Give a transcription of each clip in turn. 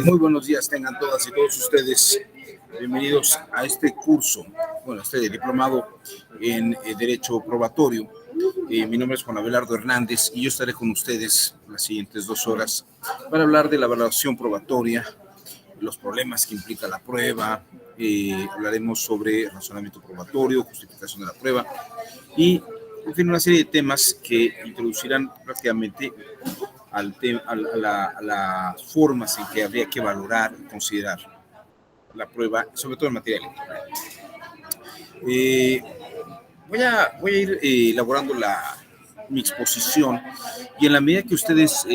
Muy buenos días tengan todas y todos ustedes. Bienvenidos a este curso, este diplomado en Derecho Probatorio. Mi nombre es Juan Abelardo Hernández y yo estaré con ustedes las siguientes 2 horas para hablar de la evaluación probatoria, los problemas que implica la prueba, hablaremos sobre razonamiento probatorio, justificación de la prueba y, en fin, una serie de temas que introducirán prácticamente a las formas en que habría que valorar y considerar la prueba, sobre todo en materia electoral. Voy a ir elaborando mi exposición y en la medida que ustedes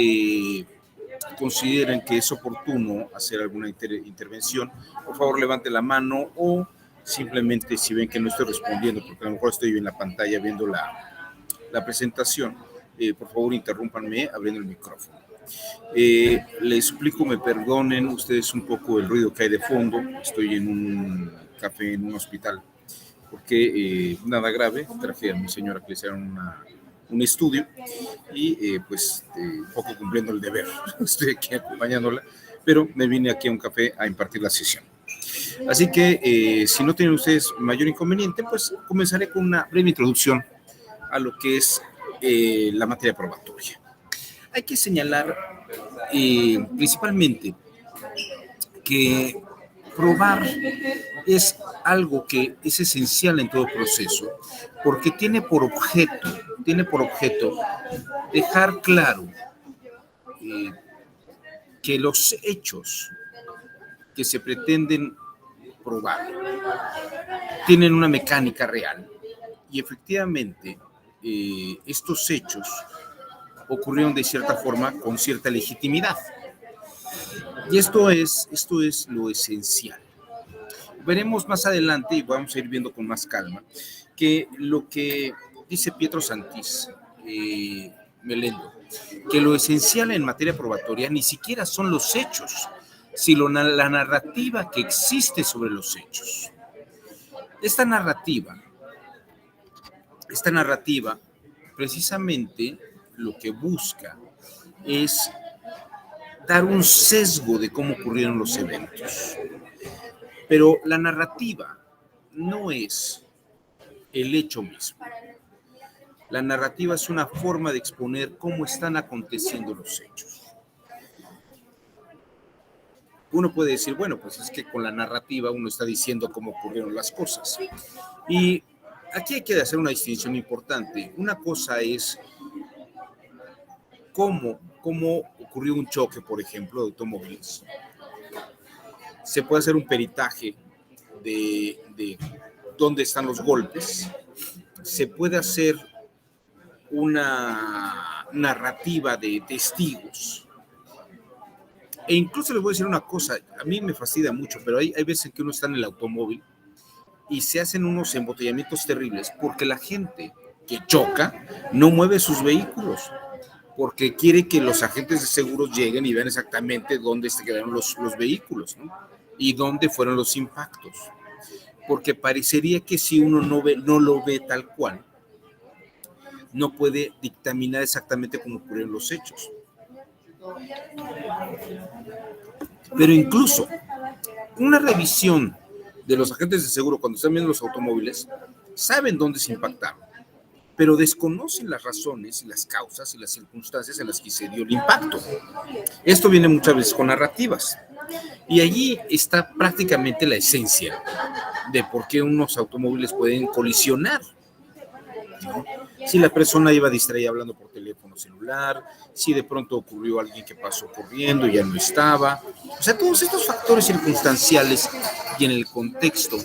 consideren que es oportuno hacer alguna intervención, por favor levante la mano o simplemente si ven que no estoy respondiendo, porque a lo mejor estoy en la pantalla viendo la presentación, por favor interrúmpanme abriendo el micrófono. Les suplico me perdonen ustedes un poco el ruido que hay de fondo. Estoy en un café, en un hospital, porque nada grave, traje a mi señora que le hicieron un estudio y un poco cumpliendo el deber. Estoy aquí acompañándola, pero me vine aquí a un café a impartir la sesión. Así que si no tienen ustedes mayor inconveniente, pues comenzaré con una breve introducción a lo que es la materia probatoria. Hay que señalar principalmente que probar es algo que es esencial en todo proceso, porque tiene por objeto dejar claro que los hechos que se pretenden probar tienen una mecánica real y efectivamente estos hechos ocurrieron de cierta forma con cierta legitimidad. Y esto es lo esencial. Veremos más adelante, y vamos a ir viendo con más calma, que lo que dice Pietro Santis Melendo, que lo esencial en materia probatoria ni siquiera son los hechos, sino la narrativa que existe sobre los hechos. Esta narrativa, precisamente lo que busca es dar un sesgo de cómo ocurrieron los eventos. Pero la narrativa no es el hecho mismo. La narrativa es una forma de exponer cómo están aconteciendo los hechos. Uno puede decir, bueno, pues es que con la narrativa uno está diciendo cómo ocurrieron las cosas. Y aquí hay que hacer una distinción importante. Una cosa es cómo ocurrió un choque, por ejemplo, de automóviles. Se puede hacer un peritaje de dónde están los golpes. Se puede hacer una narrativa de testigos. E incluso les voy a decir una cosa, a mí me fastidia mucho, pero hay veces en que uno está en el automóvil y se hacen unos embotellamientos terribles porque la gente que choca no mueve sus vehículos, porque quiere que los agentes de seguros lleguen y vean exactamente dónde se quedaron los vehículos, ¿no? Y dónde fueron los impactos. Porque parecería que si uno no lo ve tal cual, no puede dictaminar exactamente cómo ocurrieron los hechos. Pero incluso una revisión de los agentes de seguro cuando están viendo los automóviles, saben dónde se impactaron, pero desconocen las razones y las causas y las circunstancias en las que se dio el impacto. Esto viene muchas veces con narrativas. Y allí está prácticamente la esencia de por qué unos automóviles pueden colisionar, ¿no? Si la persona iba distraída hablando por teléfono celular, si de pronto ocurrió alguien que pasó corriendo y ya no estaba. O sea, todos estos factores circunstanciales y en el contexto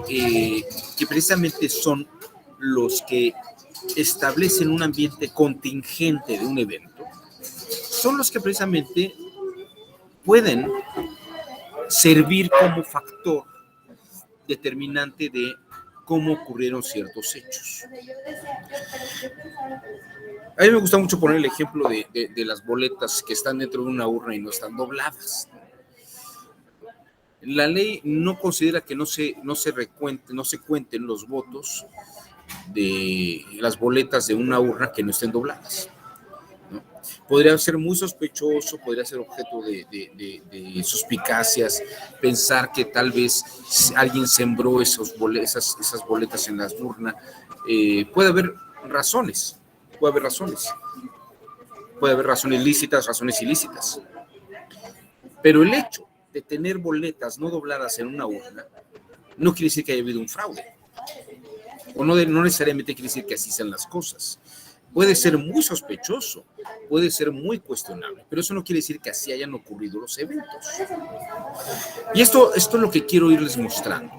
que precisamente son los que establecen un ambiente contingente de un evento, son los que precisamente pueden servir como factor determinante de cómo ocurrieron ciertos hechos. A mí me gusta mucho poner el ejemplo de las boletas que están dentro de una urna y no están dobladas. La ley no considera que no se cuenten los votos de las boletas de una urna que no estén dobladas, ¿no? Podría ser muy sospechoso, podría ser objeto de suspicacias, pensar que tal vez alguien sembró esas boletas en las urnas. Puede haber razones, puede haber razones, puede haber razones lícitas, razones ilícitas. Pero el hecho de tener boletas no dobladas en una urna no quiere decir que haya habido un fraude. O no necesariamente quiere decir que así sean las cosas. Puede ser muy sospechoso, puede ser muy cuestionable, pero eso no quiere decir que así hayan ocurrido los eventos. Y esto es lo que quiero irles mostrando.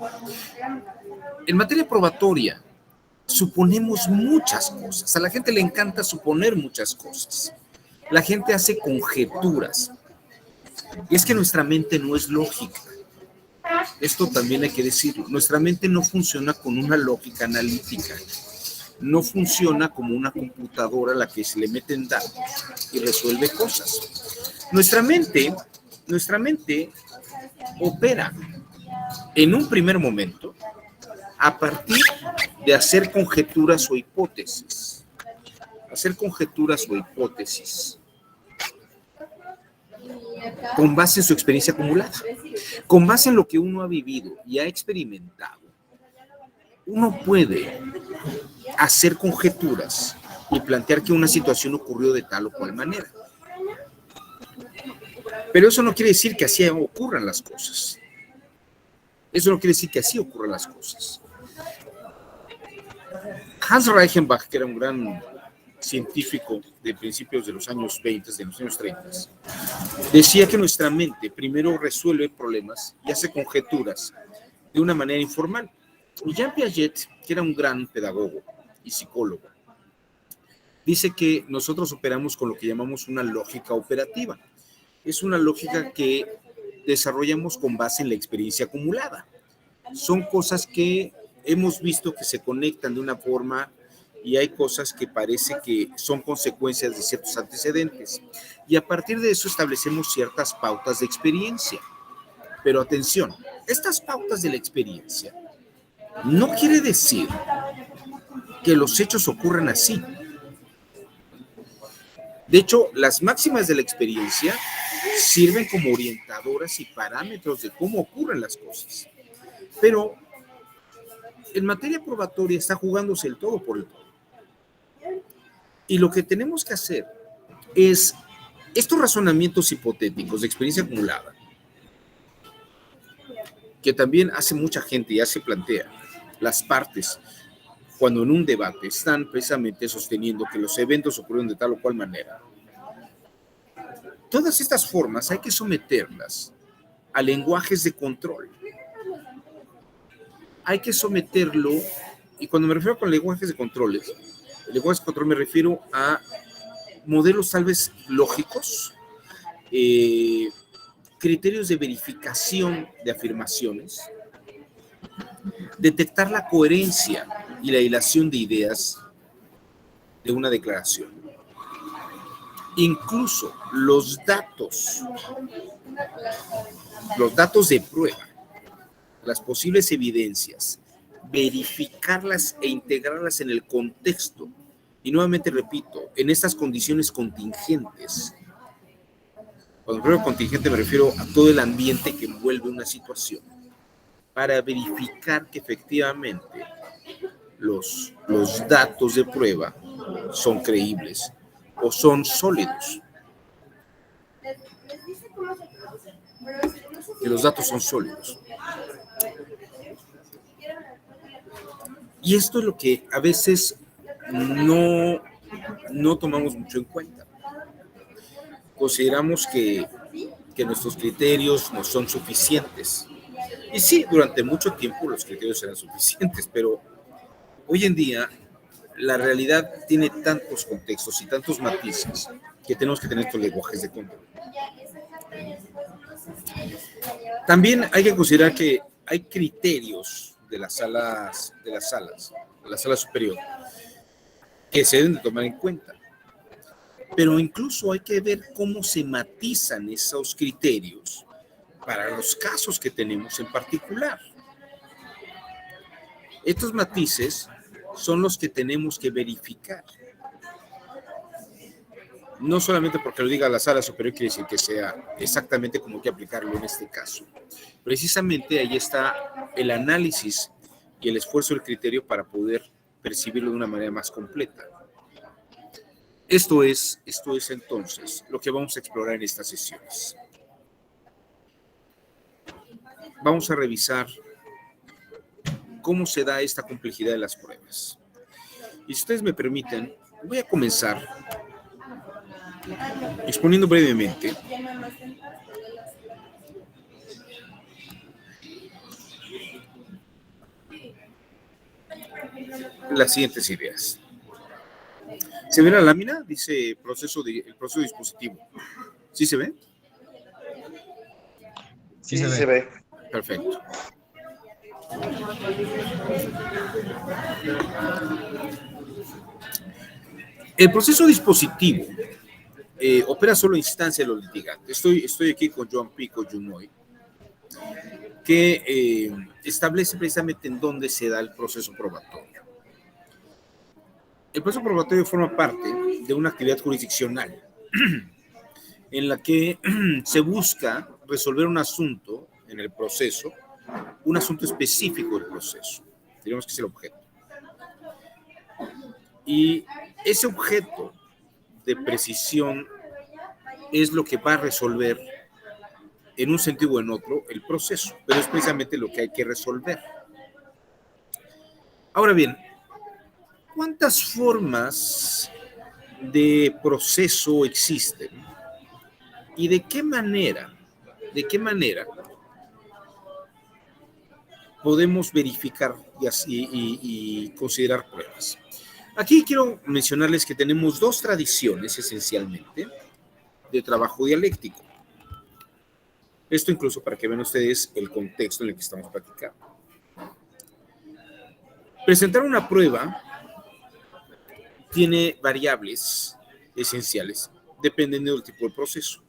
En materia probatoria, suponemos muchas cosas. A la gente le encanta suponer muchas cosas. La gente hace conjeturas. Y es que nuestra mente no es lógica. Esto también hay que decirlo. Nuestra mente no funciona con una lógica analítica. No funciona como una computadora a la que se le meten datos y resuelve cosas. Nuestra mente opera en un primer momento a partir de hacer conjeturas o hipótesis. Con base en su experiencia acumulada. Con base en lo que uno ha vivido y ha experimentado, uno puede hacer conjeturas y plantear que una situación ocurrió de tal o cual manera. Pero eso no quiere decir que así ocurran las cosas. Hans Reichenbach, que era un gran científico de principios de los años 20, de los años 30, decía que nuestra mente primero resuelve problemas y hace conjeturas de una manera informal. Y Jean Piaget, que era un gran pedagogo y psicólogo, dice que nosotros operamos con lo que llamamos una lógica operativa. Es una lógica que desarrollamos con base en la experiencia acumulada. Son cosas que hemos visto que se conectan de una forma y hay cosas que parece que son consecuencias de ciertos antecedentes. Y a partir de eso establecemos ciertas pautas de experiencia. Pero atención, estas pautas de la experiencia no quiere decir que los hechos ocurran así. De hecho, las máximas de la experiencia sirven como orientadoras y parámetros de cómo ocurren las cosas. Pero en materia probatoria está jugándose el todo por el todo. Y lo que tenemos que hacer es estos razonamientos hipotéticos de experiencia acumulada, que también hace mucha gente, ya se plantea, las partes, cuando en un debate están precisamente sosteniendo que los eventos ocurrieron de tal o cual manera. Todas estas formas hay que someterlas a lenguajes de control. Hay que someterlo, y cuando me refiero con lenguajes de control me refiero a modelos tal vez lógicos, criterios de verificación de afirmaciones, detectar la coherencia y la hilación de ideas de una declaración. Incluso los datos de prueba, las posibles evidencias, verificarlas e integrarlas en el contexto. Y nuevamente repito, en estas condiciones contingentes. Cuando me refiero a contingente me refiero a todo el ambiente que envuelve una situación, para verificar que efectivamente los datos de prueba son creíbles o son sólidos. Que los datos son sólidos. Y esto es lo que a veces no tomamos mucho en cuenta. Consideramos que nuestros criterios no son suficientes. Y sí, durante mucho tiempo los criterios eran suficientes, pero hoy en día la realidad tiene tantos contextos y tantos matices que tenemos que tener estos lenguajes de control. También hay que considerar que hay criterios de la sala superior, que se deben de tomar en cuenta. Pero incluso hay que ver cómo se matizan esos criterios para los casos que tenemos en particular. Estos matices son los que tenemos que verificar. No solamente porque lo diga la sala superior quiere decir que sea exactamente como hay que aplicarlo en este caso. Precisamente ahí está el análisis y el esfuerzo del criterio para poder percibirlo de una manera más completa. Esto es entonces lo que vamos a explorar en estas sesiones. Vamos a revisar cómo se da esta complejidad de las pruebas. Y si ustedes me permiten, voy a comenzar exponiendo brevemente las siguientes ideas. ¿Se ve la lámina? Dice el proceso dispositivo. ¿Sí se ve? Sí, se ve. Perfecto. El proceso dispositivo opera solo a instancia de los litigantes. Estoy aquí con Joan Pico Junoy, que establece precisamente en dónde se da el proceso probatorio. El proceso probatorio forma parte de una actividad jurisdiccional en la que se busca resolver un asunto en el proceso, un asunto específico del proceso. Diríamos que es el objeto. Y ese objeto de precisión es lo que va a resolver en un sentido o en otro el proceso, pero es precisamente lo que hay que resolver. Ahora bien, ¿cuántas formas de proceso existen? ¿Y de qué manera podemos verificar y considerar pruebas? Aquí quiero mencionarles que tenemos dos tradiciones esencialmente de trabajo dialéctico. Esto incluso para que vean ustedes el contexto en el que estamos platicando. Presentar una prueba tiene variables esenciales dependiendo del tipo de proceso.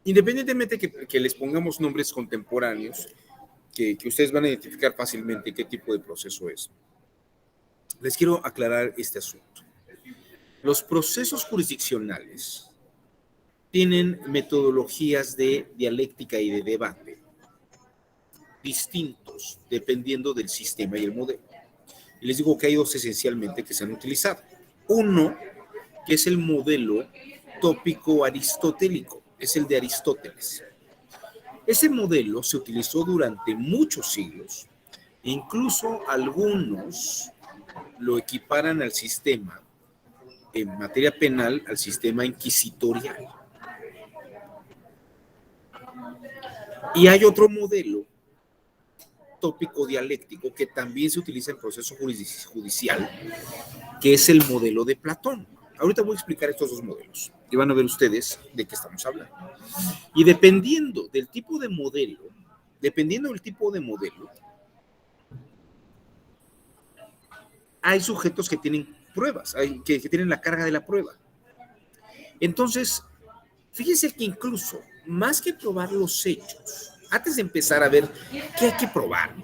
Independientemente que les pongamos nombres contemporáneos, que ustedes van a identificar fácilmente qué tipo de proceso es, les quiero aclarar este asunto. Los procesos jurisdiccionales tienen metodologías de dialéctica y de debate distintos dependiendo del sistema y el modelo. Y les digo que hay dos esencialmente que se han utilizado. Uno, que es el modelo tópico aristotélico, es el de Aristóteles. Ese modelo se utilizó durante muchos siglos, e incluso algunos lo equiparan al sistema, en materia penal, al sistema inquisitorial. Y hay otro modelo tópico dialéctico que también se utiliza en proceso judicial, que es el modelo de Platón. Ahorita voy a explicar estos dos modelos y van a ver ustedes de qué estamos hablando. Y dependiendo del tipo de modelo, hay sujetos que tienen pruebas, que tienen la carga de la prueba. Entonces, fíjense que incluso, más que probar los hechos, antes de empezar a ver qué hay que probar,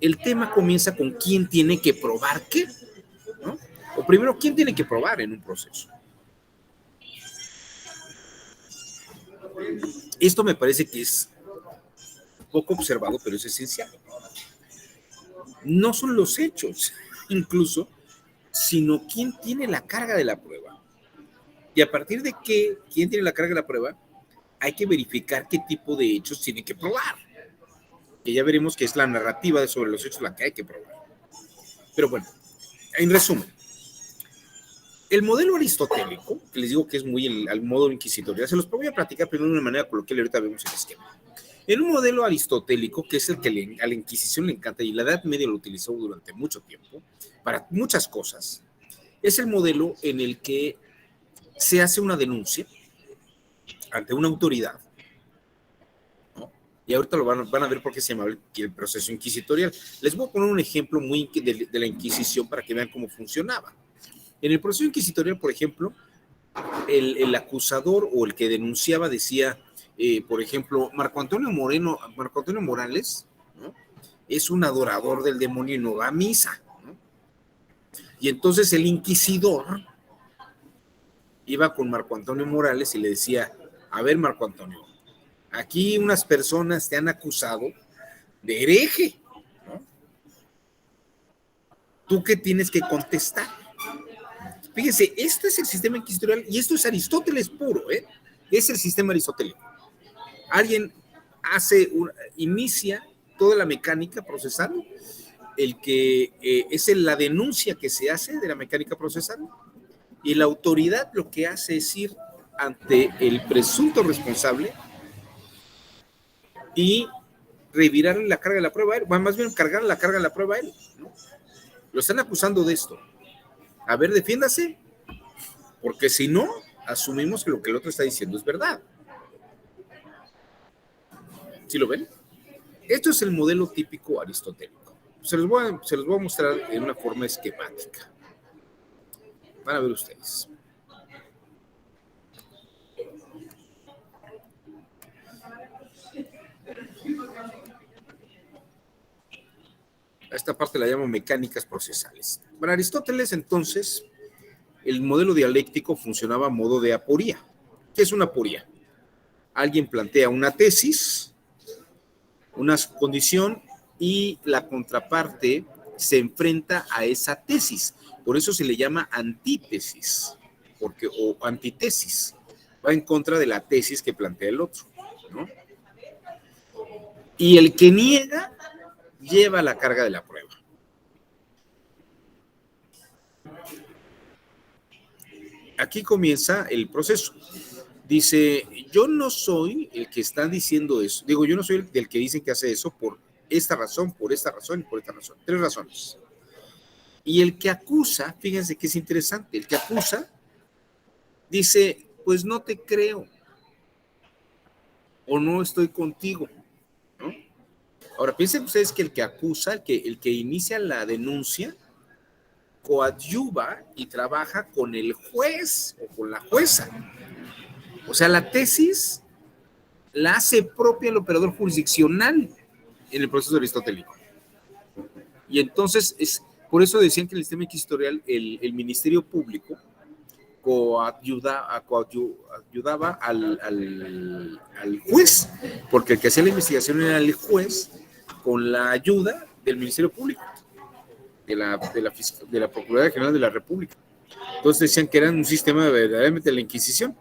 el tema comienza con quién tiene que probar qué, ¿no? O primero, ¿quién tiene que probar en un proceso? Esto me parece que es poco observado, pero es esencial. No son los hechos, incluso, sino quién tiene la carga de la prueba. Y a partir de quién tiene la carga de la prueba, hay que verificar qué tipo de hechos tiene que probar. Que ya veremos que es la narrativa sobre los hechos la que hay que probar. Pero bueno, en resumen, el modelo aristotélico, que les digo que es muy al modo inquisitorial, se los voy a platicar primero de una manera coloquial y ahorita vemos el esquema. En un modelo aristotélico, que es el que a la Inquisición le encanta y la Edad Media lo utilizó durante mucho tiempo, para muchas cosas, es el modelo en el que se hace una denuncia ante una autoridad, ¿no? Y ahorita lo van a ver por qué se llama el proceso inquisitorial. Les voy a poner un ejemplo muy de la Inquisición para que vean cómo funcionaba. En el proceso inquisitorial, por ejemplo, el acusador o el que denunciaba decía, por ejemplo, Marco Antonio Morales, ¿no?, es un adorador del demonio y no va a misa, ¿no? Y entonces el inquisidor iba con Marco Antonio Morales y le decía, a ver, Marco Antonio, aquí unas personas te han acusado de hereje, ¿no? ¿Tú qué tienes que contestar? Fíjense, este es el sistema inquisitorial y esto es Aristóteles puro, ¿eh? Es el sistema aristotélico. Alguien inicia toda la mecánica procesal, el que es la denuncia que se hace de la mecánica procesal, y la autoridad lo que hace es ir ante el presunto responsable y revirarle la carga de la prueba a él, más bien cargarle la carga de la prueba a él, ¿no? Lo están acusando de esto. A ver, defiéndase, porque si no, asumimos que lo que el otro está diciendo es verdad. ¿Sí lo ven? Esto es el modelo típico aristotélico. Se los voy a mostrar en una forma esquemática. Van a ver ustedes. A esta parte la llamo mecánicas procesales. Para Aristóteles, entonces, el modelo dialéctico funcionaba a modo de aporía. ¿Qué es una aporía? Alguien plantea una tesis, una condición, y la contraparte se enfrenta a esa tesis. Por eso se le llama antítesis, o antitesis. Va en contra de la tesis que plantea el otro, ¿no? Y el que niega lleva la carga de la prueba. Aquí comienza el proceso. Dice, yo no soy el que está diciendo eso. Digo, yo no soy el que dicen que hace eso por esta razón, por esta razón y por esta razón. 3 razones. Y el que acusa, fíjense que es interesante, el que acusa dice, pues no te creo o no estoy contigo, ¿no? Ahora, piensen ustedes que el que acusa, el que inicia la denuncia, coadyuva y trabaja con el juez o con la jueza. O sea, la tesis la hace propia el operador jurisdiccional en el proceso aristotélico. Y entonces, por eso decían que el sistema inquisitorial, el Ministerio Público, ayudaba al juez, porque el que hacía la investigación era el juez con la ayuda del Ministerio Público, de la Procuraduría General de la República. Entonces decían que eran un sistema verdaderamente de la Inquisición.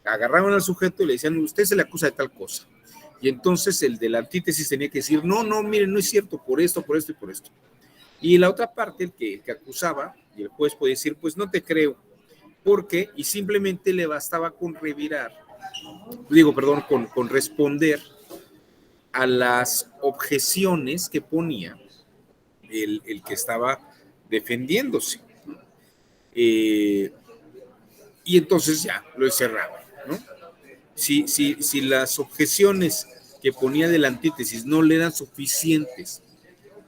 Agarraban al sujeto y le decían, usted se le acusa de tal cosa. Y entonces el de la antítesis tenía que decir, no, miren, no es cierto, por esto y por esto. Y la otra parte, el que acusaba, y el juez puede decir, pues no te creo, porque, y simplemente le bastaba con responder a las objeciones que ponía el que estaba defendiéndose. Y entonces ya lo cerraba, ¿no? Si las objeciones que ponía de la antítesis no le eran suficientes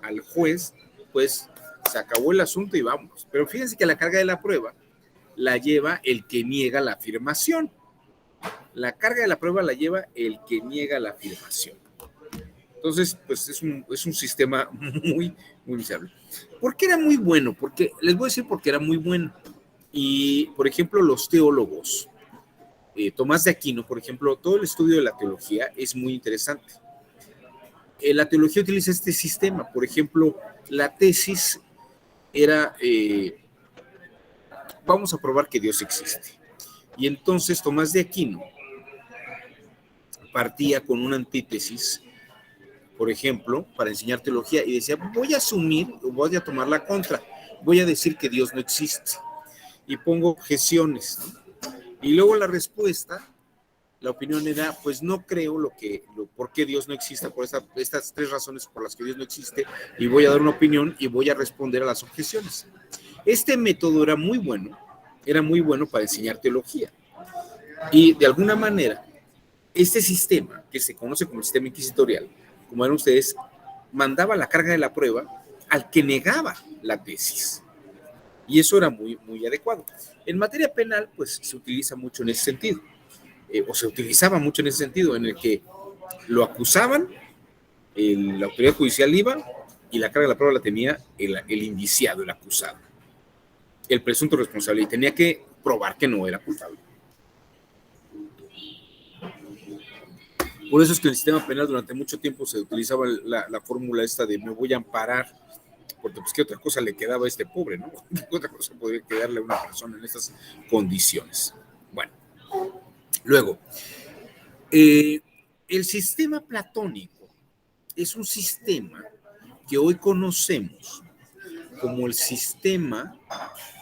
al juez, pues se acabó el asunto y vamos. Pero fíjense que la carga de la prueba la lleva el que niega la afirmación. La carga de la prueba la lleva el que niega la afirmación. Entonces, pues es un sistema muy miserable. ¿Por qué era muy bueno? Porque les voy a decir por qué era muy bueno. Y, por ejemplo, los teólogos, Tomás de Aquino, por ejemplo, todo el estudio de la teología es muy interesante. La teología utiliza este sistema. Por ejemplo, la tesis era, vamos a probar que Dios existe. Y entonces Tomás de Aquino partía con una antítesis, por ejemplo, para enseñar teología, y decía, voy a tomar la contra, voy a decir que Dios no existe. Y pongo objeciones, ¿no? Y luego la respuesta, la opinión era, pues no creo por qué Dios no existe, por estas 3 razones por las que Dios no existe, y voy a dar una opinión y voy a responder a las objeciones. Este método era muy bueno para enseñar teología. Y de alguna manera, este sistema, que se conoce como el sistema inquisitorial, como ven ustedes, mandaba la carga de la prueba al que negaba la tesis. Y eso era muy adecuado. En materia penal, pues se utiliza mucho en ese sentido, o se utilizaba mucho en ese sentido, en el que lo acusaban, la autoridad judicial iba, y la carga de la prueba la tenía el indiciado, el acusado. el presunto responsable y tenía que probar que no era culpable. Por eso es que en el sistema penal durante mucho tiempo se utilizaba la fórmula esta de me voy a amparar, porque pues qué otra cosa le quedaba a este pobre, ¿no? ¿Qué otra cosa podría quedarle a una persona en estas condiciones? Bueno, luego, el sistema platónico es un sistema que hoy conocemos como el sistema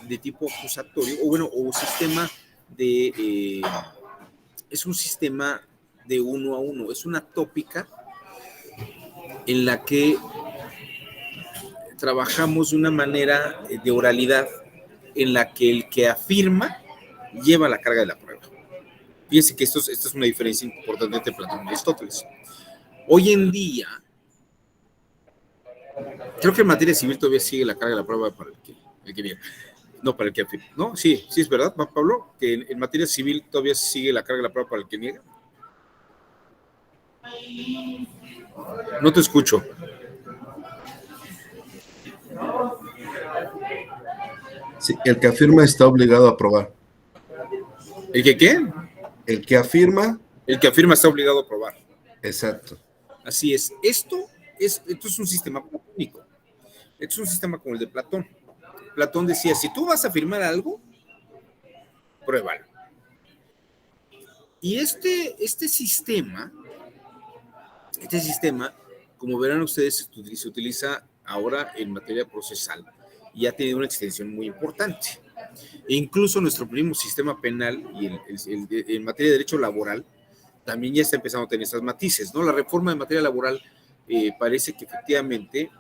de tipo acusatorio, o bueno, o sistema de, es un sistema de uno a uno, es una tópica en la que trabajamos de una manera de oralidad en la que el que afirma lleva la carga de la prueba. Fíjense que esto es una diferencia importante entre Platón y Aristóteles. Hoy en día, creo que en materia civil todavía sigue la carga de la prueba para el que niega. No, para el que afirma. ¿No? Sí, sí es verdad, Pablo, que en materia civil todavía sigue la carga de la prueba para el que niega. No te escucho. Sí, el que afirma está obligado a probar. ¿El que qué? El que afirma. El que afirma está obligado a probar. Exacto. Así es. Esto es un sistema platónico. Esto es un sistema como el de Platón. Platón decía, si tú vas a afirmar algo, pruébalo. Y este sistema, como verán ustedes, se utiliza ahora en materia procesal y ha tenido una extensión muy importante. E incluso nuestro mismo sistema penal y en materia de derecho laboral también ya está empezando a tener esas matices, ¿no? La reforma en materia laboral parece que efectivamente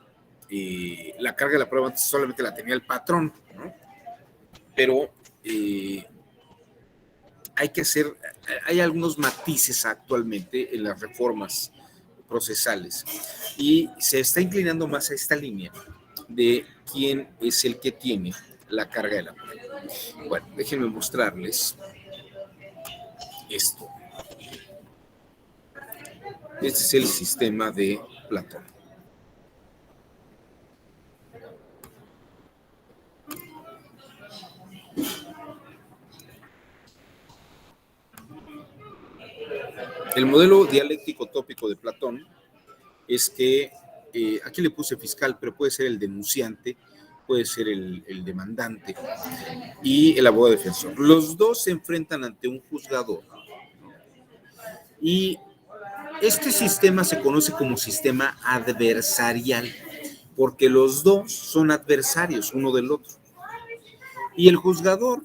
la carga de la prueba solamente la tenía el patrón, ¿no? Pero hay algunos matices actualmente en las reformas procesales y se está inclinando más a esta línea de quién es el que tiene la carga de la prueba. Bueno, déjenme mostrarles esto. Este es el sistema de Platón. El modelo dialéctico tópico de Platón es que, aquí le puse fiscal, pero puede ser el denunciante, puede ser el demandante y el abogado defensor. Los dos se enfrentan ante un juzgador y este sistema se conoce como sistema adversarial porque los dos son adversarios uno del otro. Y el juzgador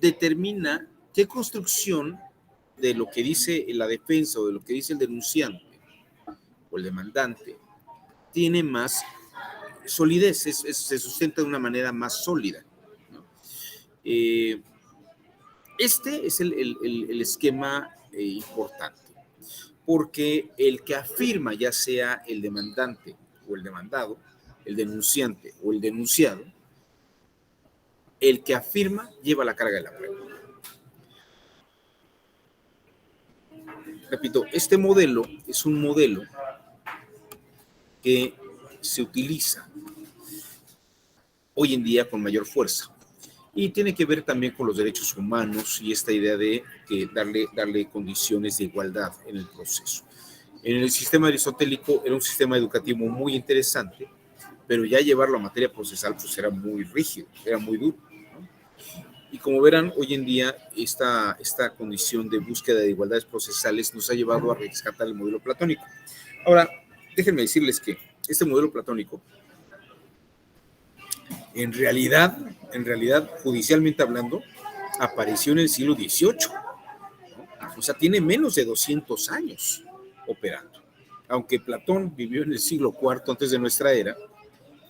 determina qué construcción de lo que dice la defensa o de lo que dice el denunciante o el demandante tiene más solidez, se sustenta de una manera más sólida, ¿no? Este es el esquema importante, porque el que afirma, ya sea el demandante o el demandado, el denunciante o el denunciado, el que afirma lleva la carga de la prueba. Repito, este modelo es un modelo que se utiliza hoy en día con mayor fuerza y tiene que ver también con los derechos humanos y esta idea de darle condiciones de igualdad en el proceso. En el sistema aristotélico era un sistema educativo muy interesante, pero ya llevarlo a materia procesal pues era muy rígido, era muy duro, ¿no? Y como verán, hoy en día esta condición de búsqueda de igualdades procesales nos ha llevado a rescatar el modelo platónico. Ahora, déjenme decirles que este modelo platónico, en realidad, judicialmente hablando, apareció en el siglo XVIII, ¿no? O sea, tiene menos de 200 años operando. Aunque Platón vivió en el siglo IV antes de nuestra era,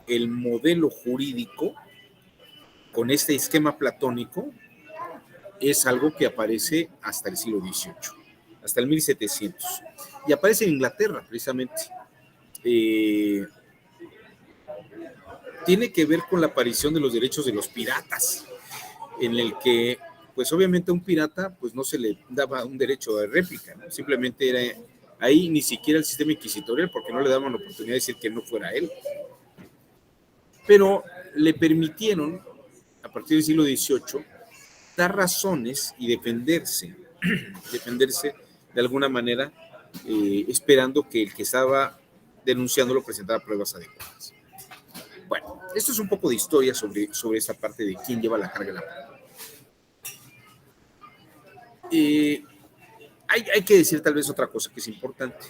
el modelo jurídico con este esquema platónico es algo que aparece hasta el siglo XVIII, hasta el 1700, y aparece en Inglaterra precisamente. Tiene que ver con la aparición de los derechos de los piratas, en el que pues obviamente a un pirata pues no se le daba un derecho de réplica, ¿no? Simplemente era ahí ni siquiera el sistema inquisitorial, porque no le daban la oportunidad de decir que no fuera él, pero le permitieron a partir del siglo XVIII, dar razones y defenderse de alguna manera, esperando que el que estaba denunciándolo presentara pruebas adecuadas. Bueno, esto es un poco de historia sobre esta parte de quién lleva la carga de la prueba. Hay que decir tal vez otra cosa que es importante.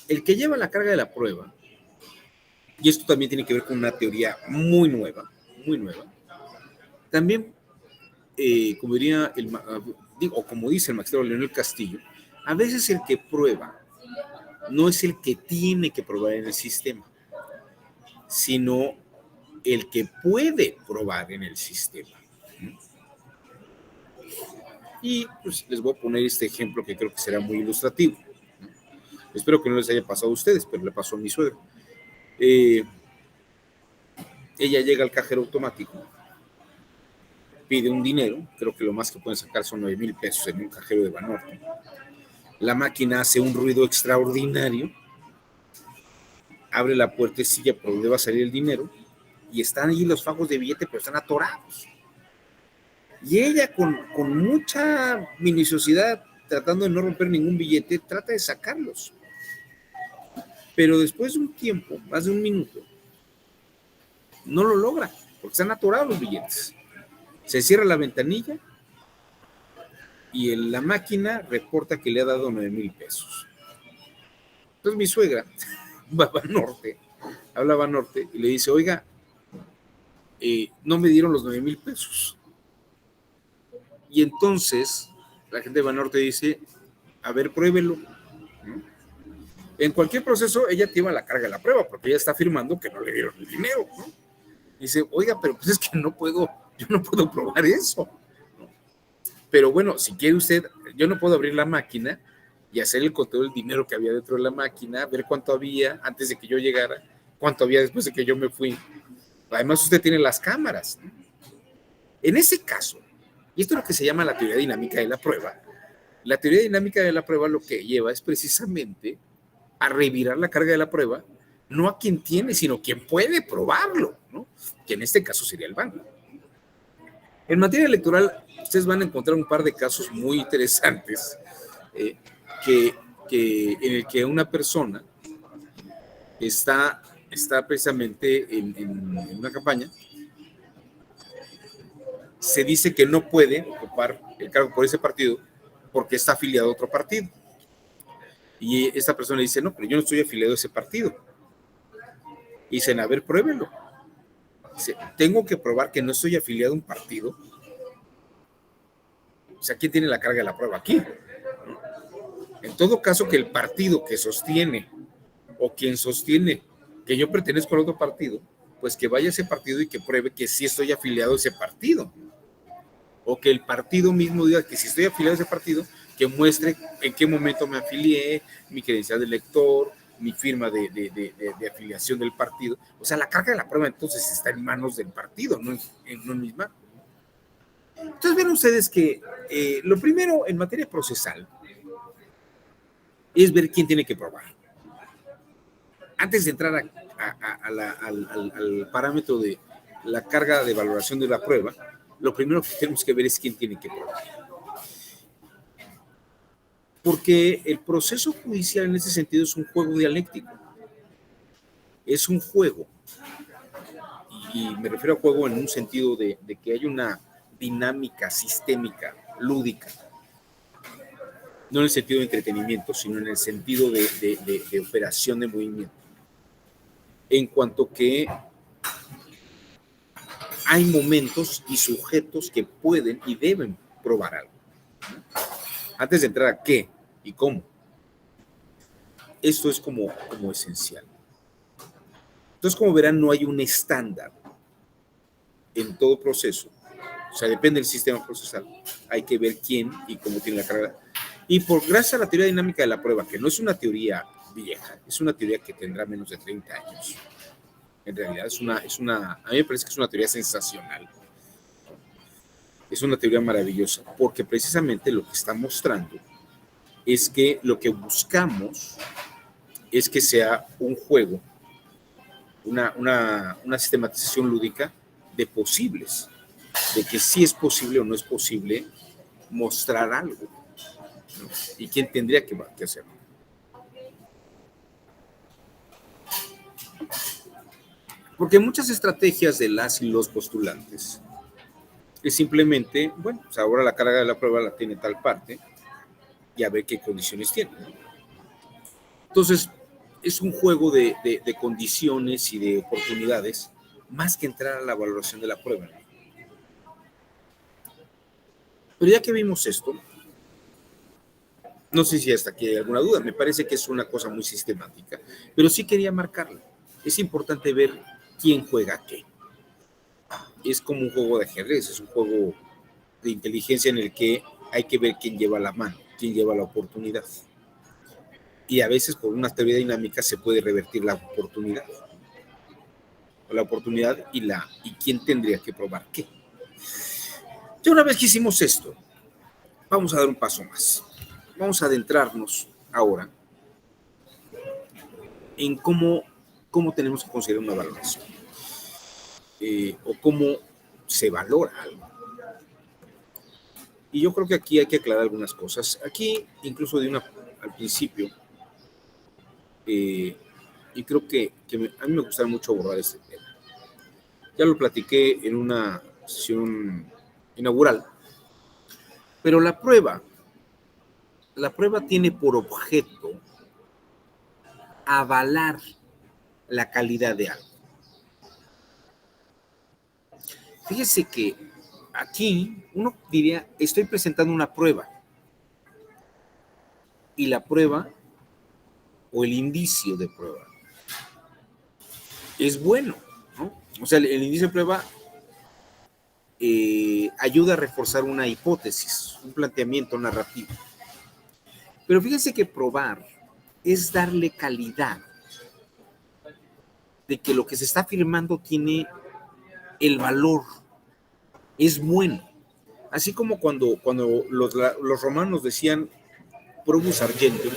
El que lleva la carga de la prueba, y esto también tiene que ver con una teoría muy nueva, también, como diría como dice el magistrado Leonel Castillo, a veces el que prueba no es el que tiene que probar en el sistema, sino el que puede probar en el sistema. Y pues les voy a poner este ejemplo que creo que será muy ilustrativo. Espero que no les haya pasado a ustedes, pero le pasó a mi suegra. Ella llega al cajero automático, pide un dinero, creo que lo más que pueden sacar son 9,000 pesos en un cajero de Banorte. La máquina hace un ruido extraordinario, abre la puertecilla por donde va a salir el dinero, y están allí los fajos de billete, pero están atorados. Y ella con mucha minuciosidad, tratando de no romper ningún billete, trata de sacarlos. Pero después de un tiempo, más de un minuto, no lo logra, porque están atorados los billetes. Se cierra la ventanilla y la máquina reporta que le ha dado 9,000 pesos. Entonces mi suegra va a Banorte, habla a Banorte y le dice, oiga, no me dieron los 9,000 pesos. Y entonces la gente de Banorte dice, a ver, pruébelo. En cualquier proceso ella lleva la carga de la prueba, porque ella está afirmando que no le dieron el dinero, ¿no? Dice, oiga, pero pues es que yo no puedo probar eso. Pero bueno, si quiere usted, yo no puedo abrir la máquina y hacer el conteo del dinero que había dentro de la máquina, ver cuánto había antes de que yo llegara, cuánto había después de que yo me fui. Además, usted tiene las cámaras, ¿no? En ese caso, y esto es lo que se llama la teoría dinámica de la prueba, la teoría dinámica de la prueba lo que lleva es precisamente a revirar la carga de la prueba, no a quien tiene, sino quien puede probarlo, ¿no? Que en este caso sería el banco. En materia electoral, ustedes van a encontrar un par de casos muy interesantes en el que una persona está precisamente en una campaña, se dice que no puede ocupar el cargo por ese partido porque está afiliado a otro partido. Y esta persona dice, no, pero yo no estoy afiliado a ese partido. Y dicen, a ver, pruébelo. Dice, tengo que probar que no estoy afiliado a un partido. O sea, ¿quién tiene la carga de la prueba aquí? En todo caso, que el partido que sostiene o quien sostiene que yo pertenezco al otro partido, pues que vaya a ese partido y que pruebe que sí estoy afiliado a ese partido. O que el partido mismo diga que si estoy afiliado a ese partido, que muestre en qué momento me afilié, mi credencial de elector, mi firma de afiliación del partido. O sea, la carga de la prueba entonces está en manos del partido, no en mis manos. Entonces ven ustedes que lo primero en materia procesal es ver quién tiene que probar. Antes de entrar al parámetro de la carga de valoración de la prueba, lo primero que tenemos que ver es quién tiene que probar. Porque el proceso judicial en ese sentido es un juego dialéctico. Es un juego. Y me refiero a juego en un sentido de que hay una dinámica sistémica, lúdica. No en el sentido de entretenimiento, sino en el sentido de operación de movimiento. En cuanto que hay momentos y sujetos que pueden y deben probar algo. Antes de entrar a qué y cómo. Esto es como esencial. Entonces, como verán, no hay un estándar en todo proceso. O sea, depende del sistema procesal. Hay que ver quién y cómo tiene la carga. Y gracias a la teoría dinámica de la prueba, que no es una teoría vieja, es una teoría que tendrá menos de 30 años. En realidad a mí me parece que es una teoría sensacional. Es una teoría maravillosa, porque precisamente lo que está mostrando es que lo que buscamos es que sea un juego, una sistematización lúdica de posibles, de que sí es posible o no es posible mostrar algo, ¿no? Y quién tendría que hacerlo. Porque muchas estrategias de las y los postulantes es simplemente, bueno, pues ahora la carga de la prueba la tiene tal parte y a ver qué condiciones tiene. Entonces, es un juego de condiciones y de oportunidades más que entrar a la valoración de la prueba. Pero ya que vimos esto, no sé si hasta aquí hay alguna duda, me parece que es una cosa muy sistemática, pero sí quería marcarla. Es importante ver quién juega qué. Es como un juego de ajedrez, es un juego de inteligencia en el que hay que ver quién lleva la mano, quién lleva la oportunidad. Y a veces por una teoría dinámica se puede revertir la oportunidad. La oportunidad y quién tendría que probar qué. Ya una vez que hicimos esto, vamos a dar un paso más. Vamos a adentrarnos ahora en cómo tenemos que considerar una valoración o cómo se valora algo. Y yo creo que aquí hay que aclarar algunas cosas. Aquí, incluso al principio, y creo que a mí me gustaría mucho abordar este tema. Ya lo platiqué en una sesión inaugural, pero la prueba tiene por objeto avalar la calidad de algo. Fíjese que aquí uno diría, estoy presentando una prueba, y la prueba o el indicio de prueba es bueno, ¿no? O sea, el indicio de prueba ayuda a reforzar una hipótesis, un planteamiento narrativo. Pero fíjense que probar es darle calidad de que lo que se está afirmando tiene el valor, es bueno. Así como cuando los romanos decían probus argentum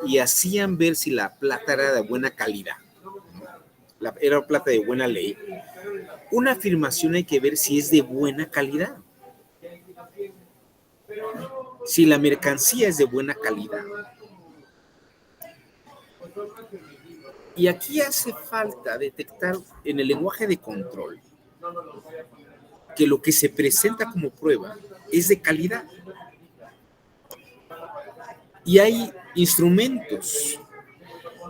y hacían ver si la plata era de buena calidad, era plata de buena ley. Una afirmación hay que ver si es de buena calidad, si la mercancía es de buena calidad. Y aquí hace falta detectar en el lenguaje de control que lo que se presenta como prueba es de calidad. Y hay instrumentos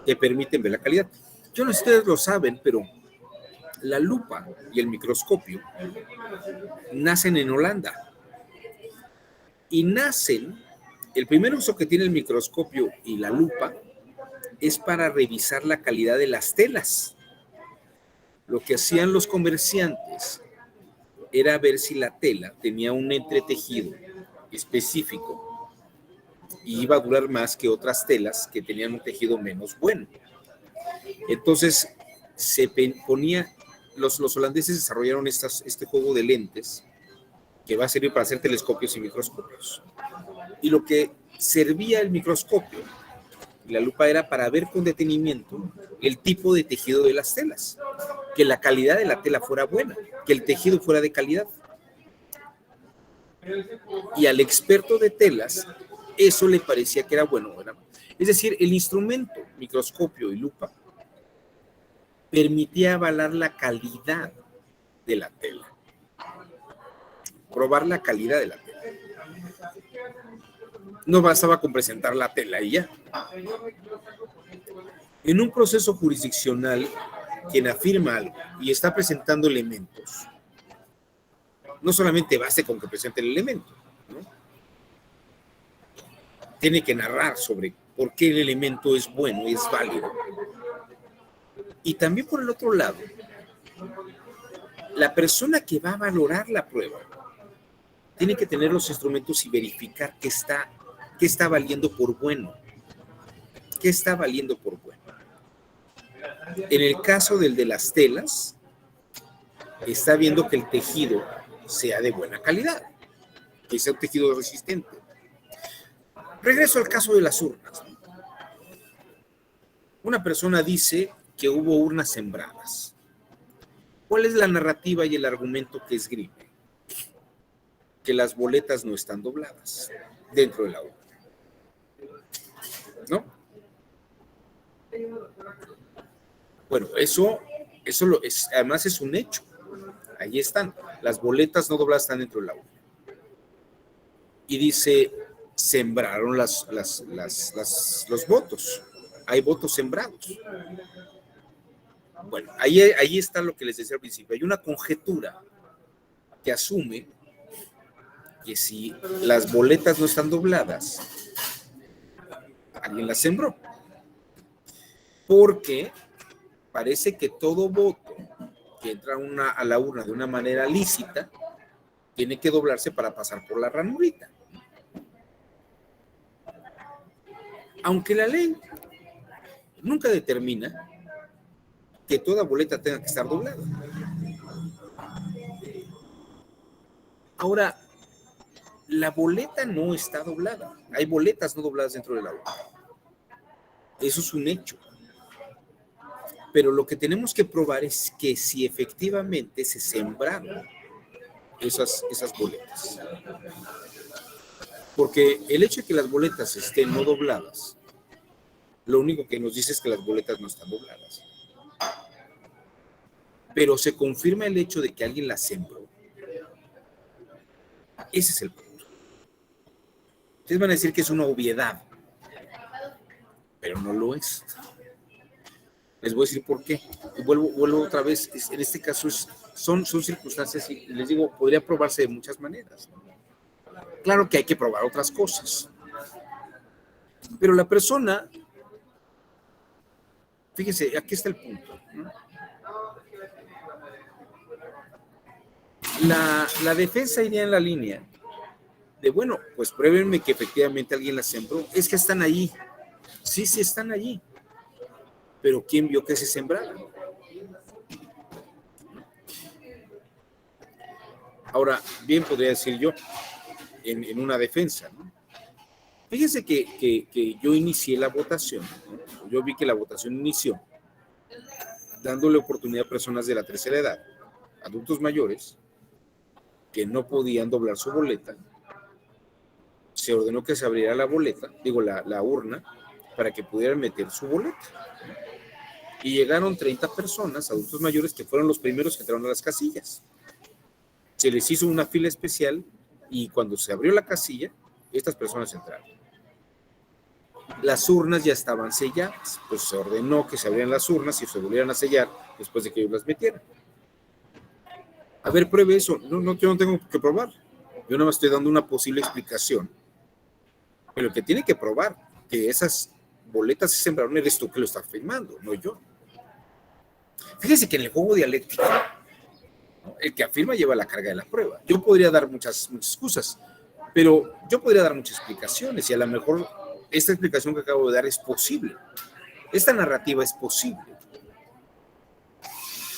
que permiten ver la calidad. Yo no sé si ustedes lo saben, pero la lupa y el microscopio nacen en Holanda. Y el primer uso que tiene el microscopio y la lupa es para revisar la calidad de las telas. Lo que hacían los comerciantes era ver si la tela tenía un entretejido específico y iba a durar más que otras telas que tenían un tejido menos bueno. Entonces, los holandeses desarrollaron este juego de lentes que va a servir para hacer telescopios y microscopios. Y lo que servía el microscopio y la lupa era para ver con detenimiento el tipo de tejido de las telas, que la calidad de la tela fuera buena, que el tejido fuera de calidad. Y al experto de telas, eso le parecía que era bueno, ¿verdad? Es decir, el instrumento, microscopio y lupa, permitía avalar la calidad de la tela, probar la calidad de la tela. No bastaba con presentar la tela y ya. En un proceso jurisdiccional, quien afirma algo y está presentando elementos, no solamente basta con que presente el elemento, ¿no? Tiene que narrar sobre por qué el elemento es bueno y es válido. Y también por el otro lado, la persona que va a valorar la prueba tiene que tener los instrumentos y verificar qué está valiendo por bueno. ¿Qué está valiendo por bueno? En el caso del de las telas, está viendo que el tejido sea de buena calidad, que sea un tejido resistente. Regreso al caso de las urnas. Una persona dice que hubo urnas sembradas ¿Cuál es la narrativa y el argumento que esgrime? Que las boletas no están dobladas dentro de la urna, ¿no? Bueno, eso además es un hecho. Ahí están. Las boletas no dobladas están dentro de la urna. Y dice, sembraron los votos. Hay votos sembrados. Bueno, ahí está lo que les decía al principio. Hay una conjetura que asume que si las boletas no están dobladas, alguien las sembró. Porque parece que todo voto que entra a la urna de una manera lícita tiene que doblarse para pasar por la ranurita. Aunque la ley nunca determina que toda boleta tenga que estar doblada. Ahora, la boleta no está doblada. Hay boletas no dobladas dentro de la urna. Eso es un hecho. Pero lo que tenemos que probar es que si efectivamente se sembraron esas boletas. Porque el hecho de que las boletas estén no dobladas, lo único que nos dice es que las boletas no están dobladas. Pero se confirma el hecho de que alguien las sembró. Ese es el punto. Ustedes van a decir que es una obviedad, pero no lo es. Les voy a decir por qué. Y vuelvo otra vez. En este caso son circunstancias y les digo, podría probarse de muchas maneras. Claro que hay que probar otras cosas. Pero la persona, fíjense, aquí está el punto, ¿no? La defensa iría en la línea de, bueno, pues pruébenme que efectivamente alguien las sembró. Es que están allí. Sí, están allí. Pero ¿quién vio que se sembraron? Ahora, bien podría decir yo, en una defensa, ¿no? Fíjense que yo inicié la votación, ¿no? Yo vi que la votación inició dándole oportunidad a personas de la tercera edad, adultos mayores, que no podían doblar su boleta. Se ordenó que se abriera la urna, para que pudieran meter su boleta. Y llegaron 30 personas, adultos mayores, que fueron los primeros que entraron a las casillas. Se les hizo una fila especial y cuando se abrió la casilla, estas personas entraron. Las urnas ya estaban selladas, pues se ordenó que se abrieran las urnas y se volvieran a sellar después de que ellos las metieran. A ver, pruebe eso. No, yo no tengo que probar. Yo nada más estoy dando una posible explicación. Pero el que tiene que probar que esas boletas se sembraron eres tú que lo estás firmando, no yo. Fíjese que en el juego dialéctico, ¿no? El que afirma lleva la carga de la prueba. Yo podría dar muchas excusas, pero yo podría dar muchas explicaciones y a lo mejor esta explicación que acabo de dar es posible. Esta narrativa es posible.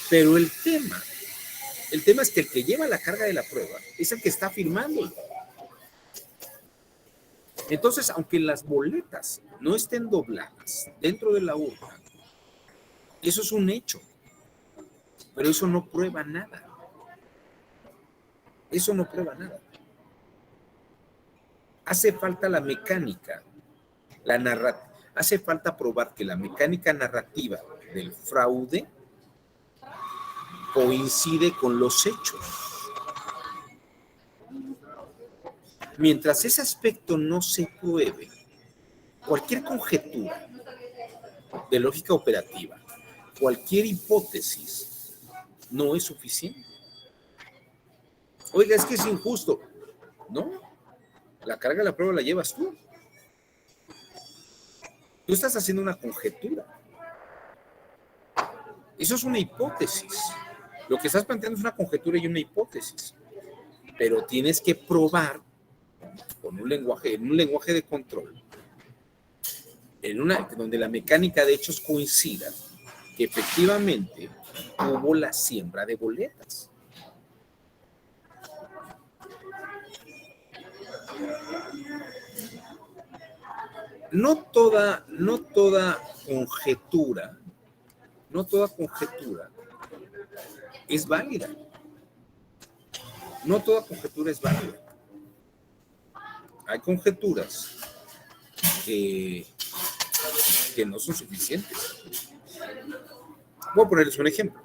Pero el tema es que el que lleva la carga de la prueba es el que está firmando. Entonces, aunque las boletas no estén dobladas dentro de la urna, eso es un hecho. Pero eso no prueba nada. Eso no prueba nada. Hace falta la mecánica, la narrativa. Hace falta probar que la mecánica narrativa del fraude coincide con los hechos. Mientras ese aspecto no se pruebe, cualquier conjetura de lógica operativa, cualquier hipótesis, no es suficiente. Oiga, es que es injusto. No, la carga de la prueba la llevas tú. Tú estás haciendo una conjetura. Eso es una hipótesis. Lo que estás planteando es una conjetura y una hipótesis. Pero tienes que probar con un lenguaje de control, donde la mecánica de hechos coincida, que efectivamente hubo la siembra de boletas. No toda conjetura es válida. No toda conjetura es válida. Hay conjeturas que no son suficientes. Voy a ponerles un ejemplo.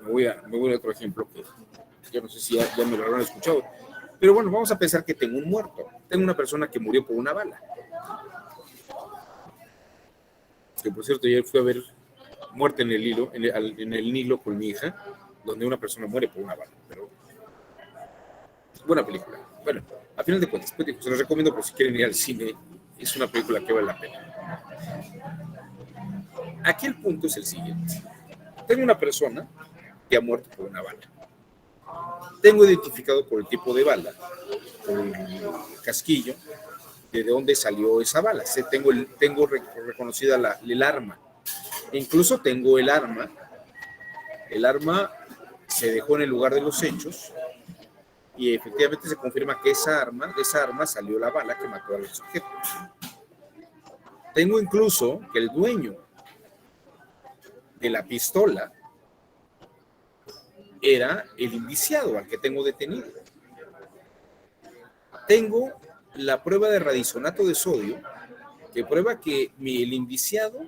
Me voy a otro ejemplo que yo no sé si ya me lo habrán escuchado. Pero bueno, vamos a pensar que tengo un muerto. Tengo una persona que murió por una bala. Que por cierto, ya fui a ver Muerte en el Nilo, en el Nilo con mi hija, donde una persona muere por una bala. Pero buena película. Bueno, a final de cuentas, pues, se los recomiendo por si quieren ir al cine. Es una película que vale la pena. Aquí el punto es el siguiente. Tengo una persona que ha muerto por una bala. Tengo identificado por el tipo de bala, por el casquillo, de dónde salió esa bala. Tengo reconocida el arma. Incluso tengo el arma. El arma se dejó en el lugar de los hechos y efectivamente se confirma que de esa arma salió la bala que mató al sujeto. Tengo incluso que el dueño de la pistola era el indiciado al que tengo detenido. Tengo la prueba de radisonato de sodio que prueba que el indiciado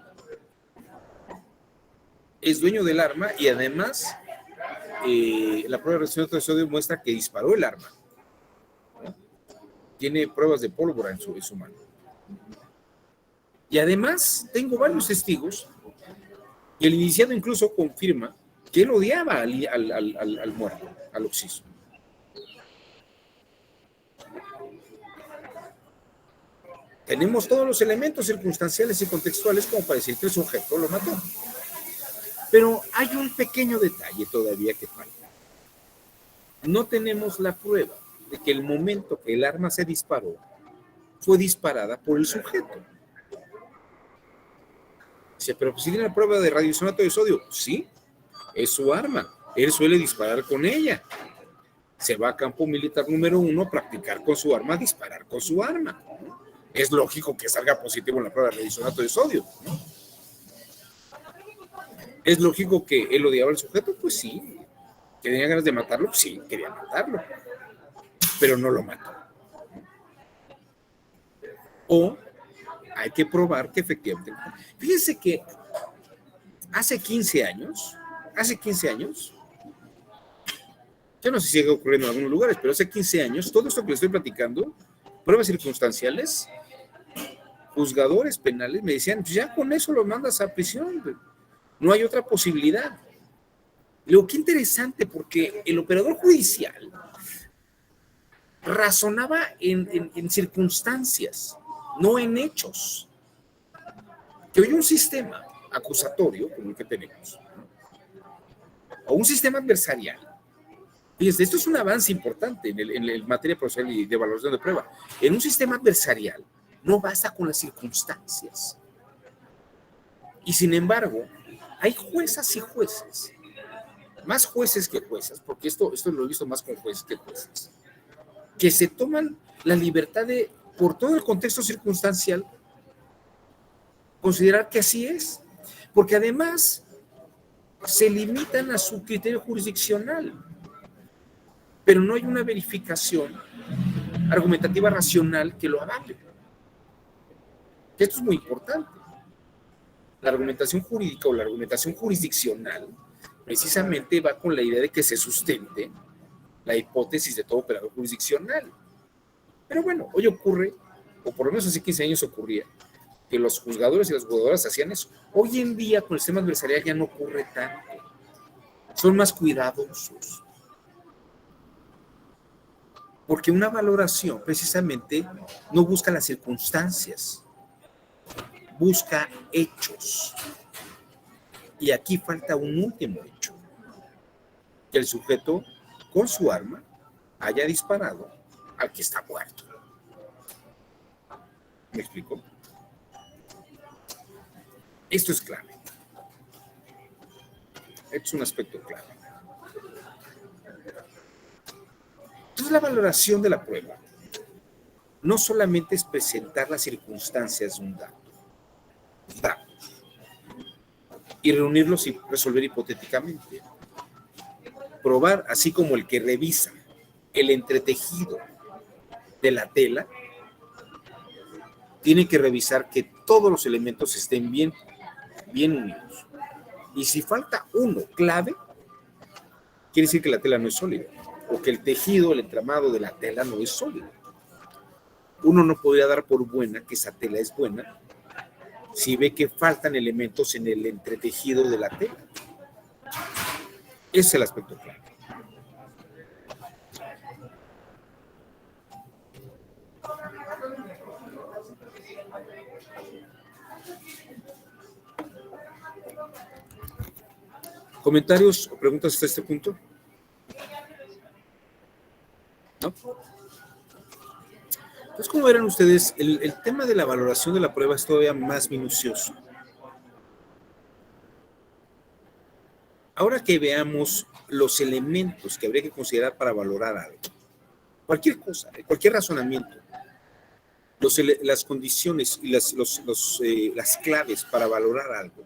es dueño del arma y además la prueba de radisonato de sodio muestra que disparó el arma. ¿No? Tiene pruebas de pólvora en su mano. Y además tengo varios testigos y el indiciado incluso confirma que él odiaba al muerto, al occiso. Tenemos todos los elementos circunstanciales y contextuales como para decir que el sujeto lo mató. Pero hay un pequeño detalle todavía que falta. No tenemos la prueba de que el momento que el arma se disparó fue disparada por el sujeto. Dice, pero pues si tiene la prueba de radioisonato de sodio, sí, es su arma. Él suele disparar con ella. Se va a campo militar número 1 a practicar con su arma, disparar con su arma. Es lógico que salga positivo en la prueba de radioisonato de sodio. ¿Es lógico que él odiaba al sujeto? Pues sí. ¿Que tenía ganas de matarlo? Sí, quería matarlo. Pero no lo mató. O hay que probar que efectivamente... Fíjense que hace 15 años, yo no sé si sigue ocurriendo en algunos lugares, pero hace 15 años, todo esto que les estoy platicando, pruebas circunstanciales, juzgadores penales me decían, pues ya con eso lo mandas a prisión, no hay otra posibilidad. Luego, qué interesante, porque el operador judicial razonaba en circunstancias, no en hechos. Que hoy un sistema acusatorio, como el que tenemos, o un sistema adversarial, fíjense, esto es un avance importante en materia procesal y de valoración de prueba. En un sistema adversarial no basta con las circunstancias. Y sin embargo, hay juezas y jueces, más jueces que juezas, porque esto lo he visto más con jueces que jueces, que se toman la libertad de, por todo el contexto circunstancial, considerar que así es, porque además se limitan a su criterio jurisdiccional, pero no hay una verificación argumentativa racional que lo avale. Esto es muy importante. La argumentación jurídica o la argumentación jurisdiccional precisamente va con la idea de que se sustente la hipótesis de todo operador jurisdiccional. Pero bueno, hoy ocurre, o por lo menos hace 15 años ocurría, que los juzgadores y las juzgadoras hacían eso. Hoy en día con el sistema adversarial ya no ocurre tanto. Son más cuidadosos. Porque una valoración precisamente no busca las circunstancias, busca hechos. Y aquí falta un último hecho. Que el sujeto con su arma haya disparado al que está muerto. ¿Me explico? Esto es clave. Esto es un aspecto clave. Entonces, la valoración de la prueba no solamente es presentar las circunstancias de un dato, y reunirlos y resolver hipotéticamente. Probar, así como el que revisa el entretejido de la tela, tiene que revisar que todos los elementos estén bien unidos. Y si falta uno clave, quiere decir que la tela no es sólida, o que el tejido, el entramado de la tela no es sólido. Uno no podría dar por buena que esa tela es buena si ve que faltan elementos en el entretejido de la tela. Ese es el aspecto clave. ¿Comentarios o preguntas hasta este punto? ¿No? Entonces, como verán ustedes, el tema de la valoración de la prueba es todavía más minucioso. Ahora que veamos los elementos que habría que considerar para valorar algo, cualquier cosa, cualquier razonamiento, las condiciones y las claves para valorar algo,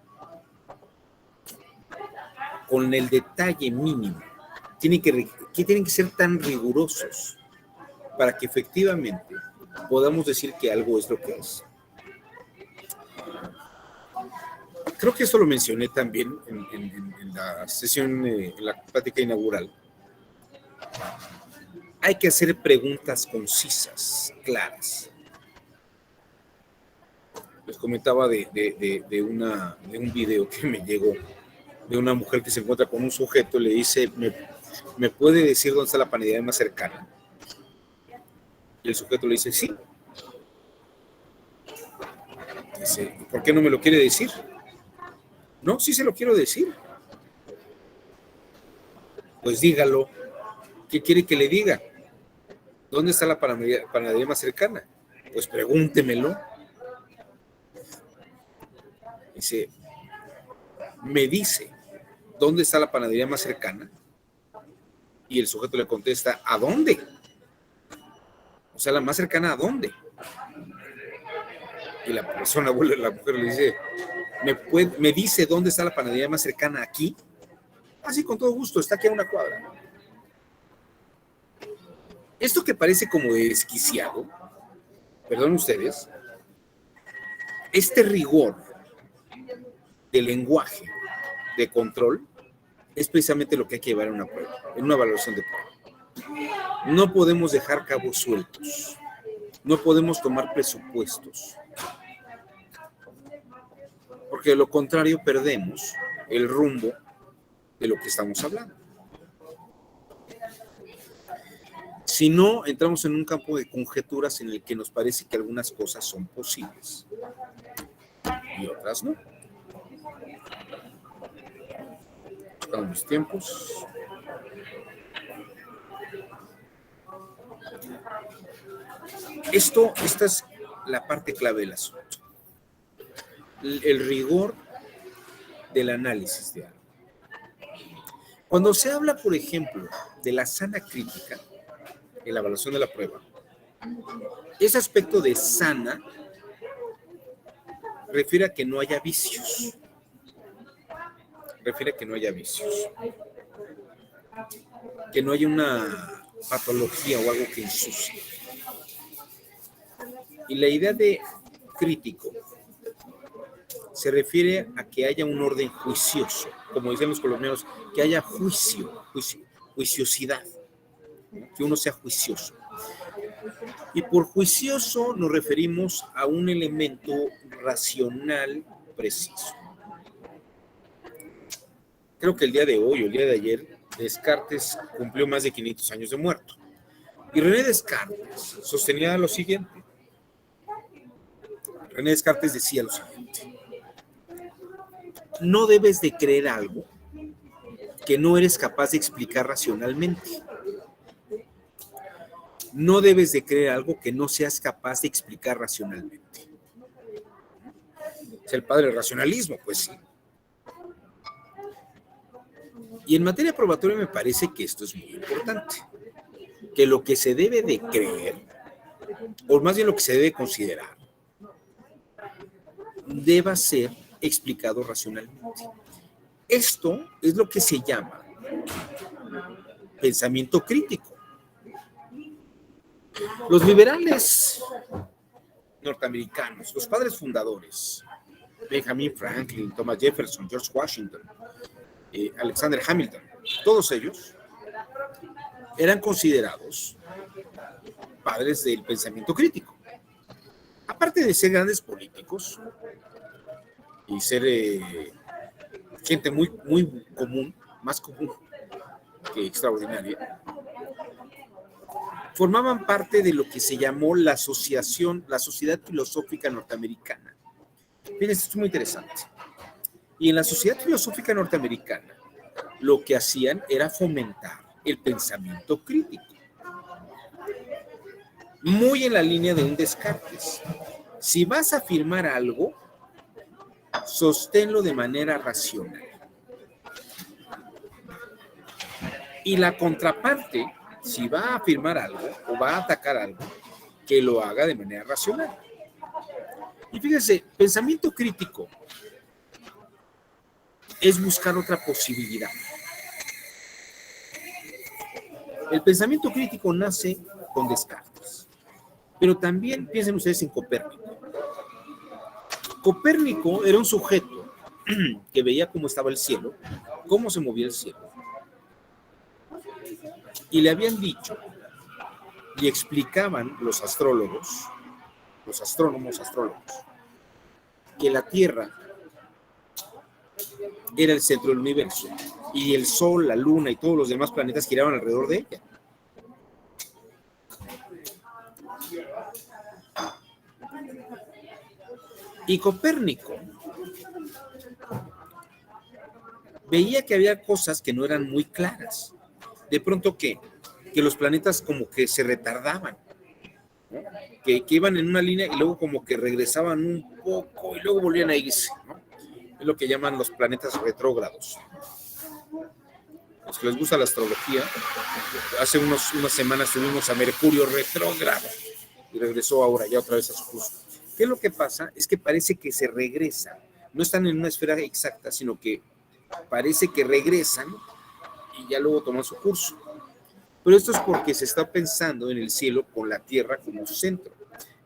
con el detalle mínimo, tienen que ser tan rigurosos para que efectivamente podamos decir que algo es lo que es. Creo que esto lo mencioné también en la sesión, en la plática inaugural. Hay que hacer preguntas concisas, claras. Les comentaba de un video que me llegó de una mujer que se encuentra con un sujeto, le dice, ¿me puede decir dónde está la panadería más cercana? Y el sujeto le dice, sí. Dice, ¿por qué no me lo quiere decir? No, sí se lo quiero decir. Pues dígalo. ¿Qué quiere que le diga? ¿Dónde está la panadería más cercana? Pues pregúntemelo. Dice, me dice, ¿dónde está la panadería más cercana? Y el sujeto le contesta, ¿a dónde? O sea, la más cercana, ¿a dónde? Y la mujer le dice, ¿me dice dónde está la panadería más cercana aquí? Así, con todo gusto, está aquí a una cuadra. Esto que parece como desquiciado, perdón ustedes, este rigor de lenguaje, de control, es precisamente lo que hay que llevar en una prueba, en una evaluación de prueba. No podemos dejar cabos sueltos, no podemos tomar presupuestos, porque de lo contrario perdemos el rumbo de lo que estamos hablando. Si no, entramos en un campo de conjeturas en el que nos parece que algunas cosas son posibles y otras no. Buscando mis tiempos. Esta es la parte clave del asunto. El rigor del análisis de algo. Cuando se habla, por ejemplo, de la sana crítica, en la evaluación de la prueba, ese aspecto de sana refiere a que no haya vicios. Que no haya una patología o algo que ensucie. Y la idea de crítico se refiere a que haya un orden juicioso, como dicen los colombianos, que haya juiciosidad, que uno sea juicioso. Y por juicioso nos referimos a un elemento racional preciso. Creo que el día de hoy o el día de ayer, Descartes cumplió más de 500 años de muerto. Y René Descartes sostenía lo siguiente. René Descartes decía lo siguiente. No debes de creer algo que no eres capaz de explicar racionalmente. No debes de creer algo que no seas capaz de explicar racionalmente. Es el padre del racionalismo, pues sí. Y en materia probatoria me parece que esto es muy importante. Que lo que se debe de creer, o más bien lo que se debe considerar, deba ser explicado racionalmente. Esto es lo que se llama pensamiento crítico. Los liberales norteamericanos, los padres fundadores, Benjamin Franklin, Thomas Jefferson, George Washington, Alexander Hamilton, todos ellos eran considerados padres del pensamiento crítico. Aparte de ser grandes políticos y ser gente muy, muy común, más común que extraordinaria, formaban parte de lo que se llamó la Sociedad Filosófica Norteamericana. Miren, esto es muy interesante. Y en la Sociedad Filosófica Norteamericana, lo que hacían era fomentar el pensamiento crítico. Muy en la línea de un Descartes. Si vas a afirmar algo, sosténlo de manera racional. Y la contraparte, si va a afirmar algo o va a atacar algo, que lo haga de manera racional. Y fíjense, pensamiento crítico es buscar otra posibilidad. El pensamiento crítico nace con Descartes, pero también piensen ustedes en Copérnico. Copérnico era un sujeto que veía cómo estaba el cielo, cómo se movía el cielo, y le habían dicho y explicaban los astrólogos, los astrónomos, que la Tierra era el centro del universo y el Sol, la Luna y todos los demás planetas giraban alrededor de ella. Y Copérnico veía que había cosas que no eran muy claras. De pronto que los planetas como que se retardaban, ¿no? Que iban en una línea y luego como que regresaban un poco y luego volvían a irse, ¿no? Es lo que llaman los planetas retrógrados. Los que les gusta la astrología, hace unas semanas tuvimos a Mercurio retrógrado y regresó ahora ya otra vez a su curso. ¿Qué es lo que pasa? Es que parece que se regresa. No están en una esfera exacta, sino que parece que regresan y ya luego toman su curso. Pero esto es porque se está pensando en el cielo con la Tierra como su centro.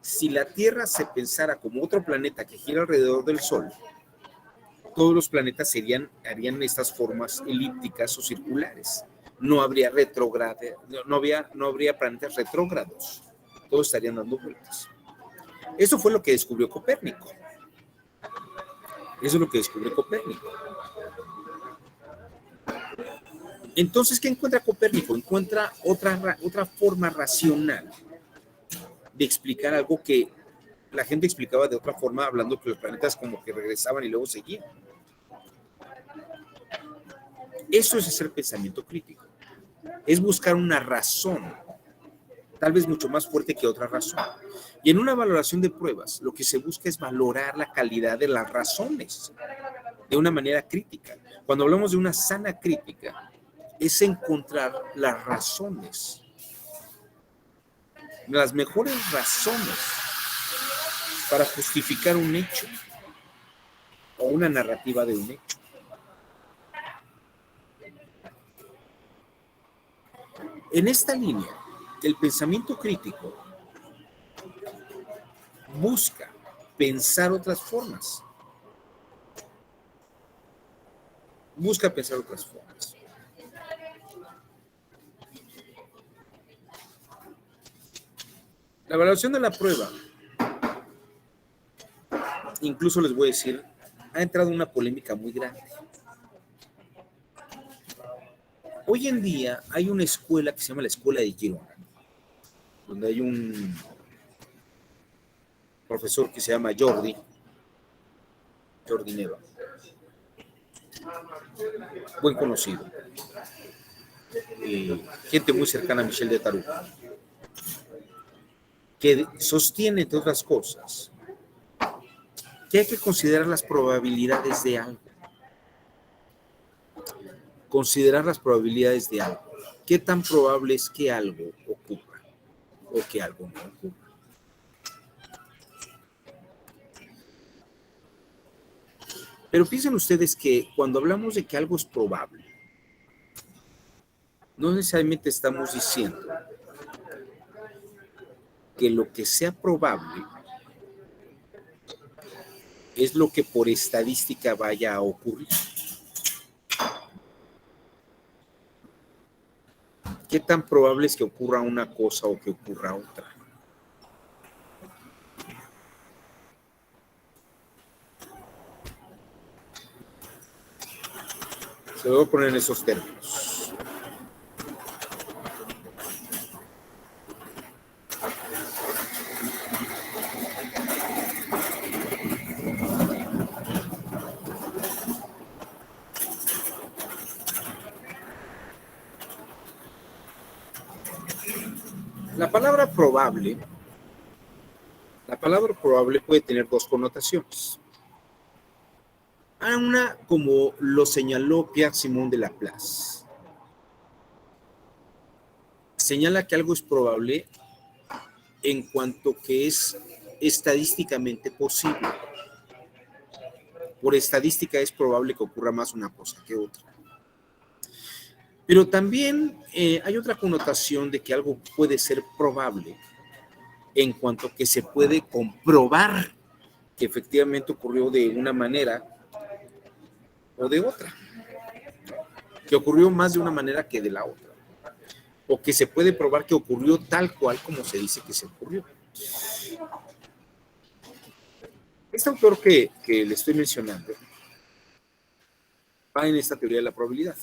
Si la Tierra se pensara como otro planeta que gira alrededor del Sol, todos los planetas harían estas formas elípticas o circulares. No habría no habría planetas retrógrados. Todos estarían dando vueltas. Eso fue lo que descubrió Copérnico. Eso es lo que descubrió Copérnico. Entonces, ¿qué encuentra Copérnico? Encuentra otra forma racional de explicar algo que la gente explicaba de otra forma, hablando que los planetas como que regresaban y luego seguían. Eso es hacer pensamiento crítico. Es buscar una razón, tal vez mucho más fuerte que otra razón. Y en una valoración de pruebas, lo que se busca es valorar la calidad de las razones de una manera crítica. Cuando hablamos de una sana crítica, es encontrar las razones, las mejores razones para justificar un hecho o una narrativa de un hecho. En esta línea, el pensamiento crítico busca pensar otras formas. Busca pensar otras formas. La evaluación de la prueba, incluso les voy a decir, ha entrado en una polémica muy grande. Hoy en día hay una escuela que se llama la Escuela de Girona, donde hay un profesor que se llama Jordi Neva, buen conocido, gente muy cercana a Michel de Tarugo, que sostiene, entre otras cosas, que hay que considerar las probabilidades de algo. Considerar las probabilidades de algo. ¿Qué tan probable es que algo ocurra o que algo no ocurra? Pero piensen ustedes que cuando hablamos de que algo es probable, no necesariamente estamos diciendo que lo que sea probable es lo que por estadística vaya a ocurrir. ¿Qué tan probable es que ocurra una cosa o que ocurra otra? Se lo voy a poner en esos términos. La palabra probable puede tener dos connotaciones. Una, como lo señaló Pierre Simon de Laplace, señala que algo es probable en cuanto que es estadísticamente posible. Por estadística es probable que ocurra más una cosa que otra. Pero también hay otra connotación de que algo puede ser probable en cuanto que se puede comprobar que efectivamente ocurrió de una manera o de otra, que ocurrió más de una manera que de la otra, o que se puede probar que ocurrió tal cual como se dice que se ocurrió. Este autor que le estoy mencionando va en esta teoría de la probabilidad.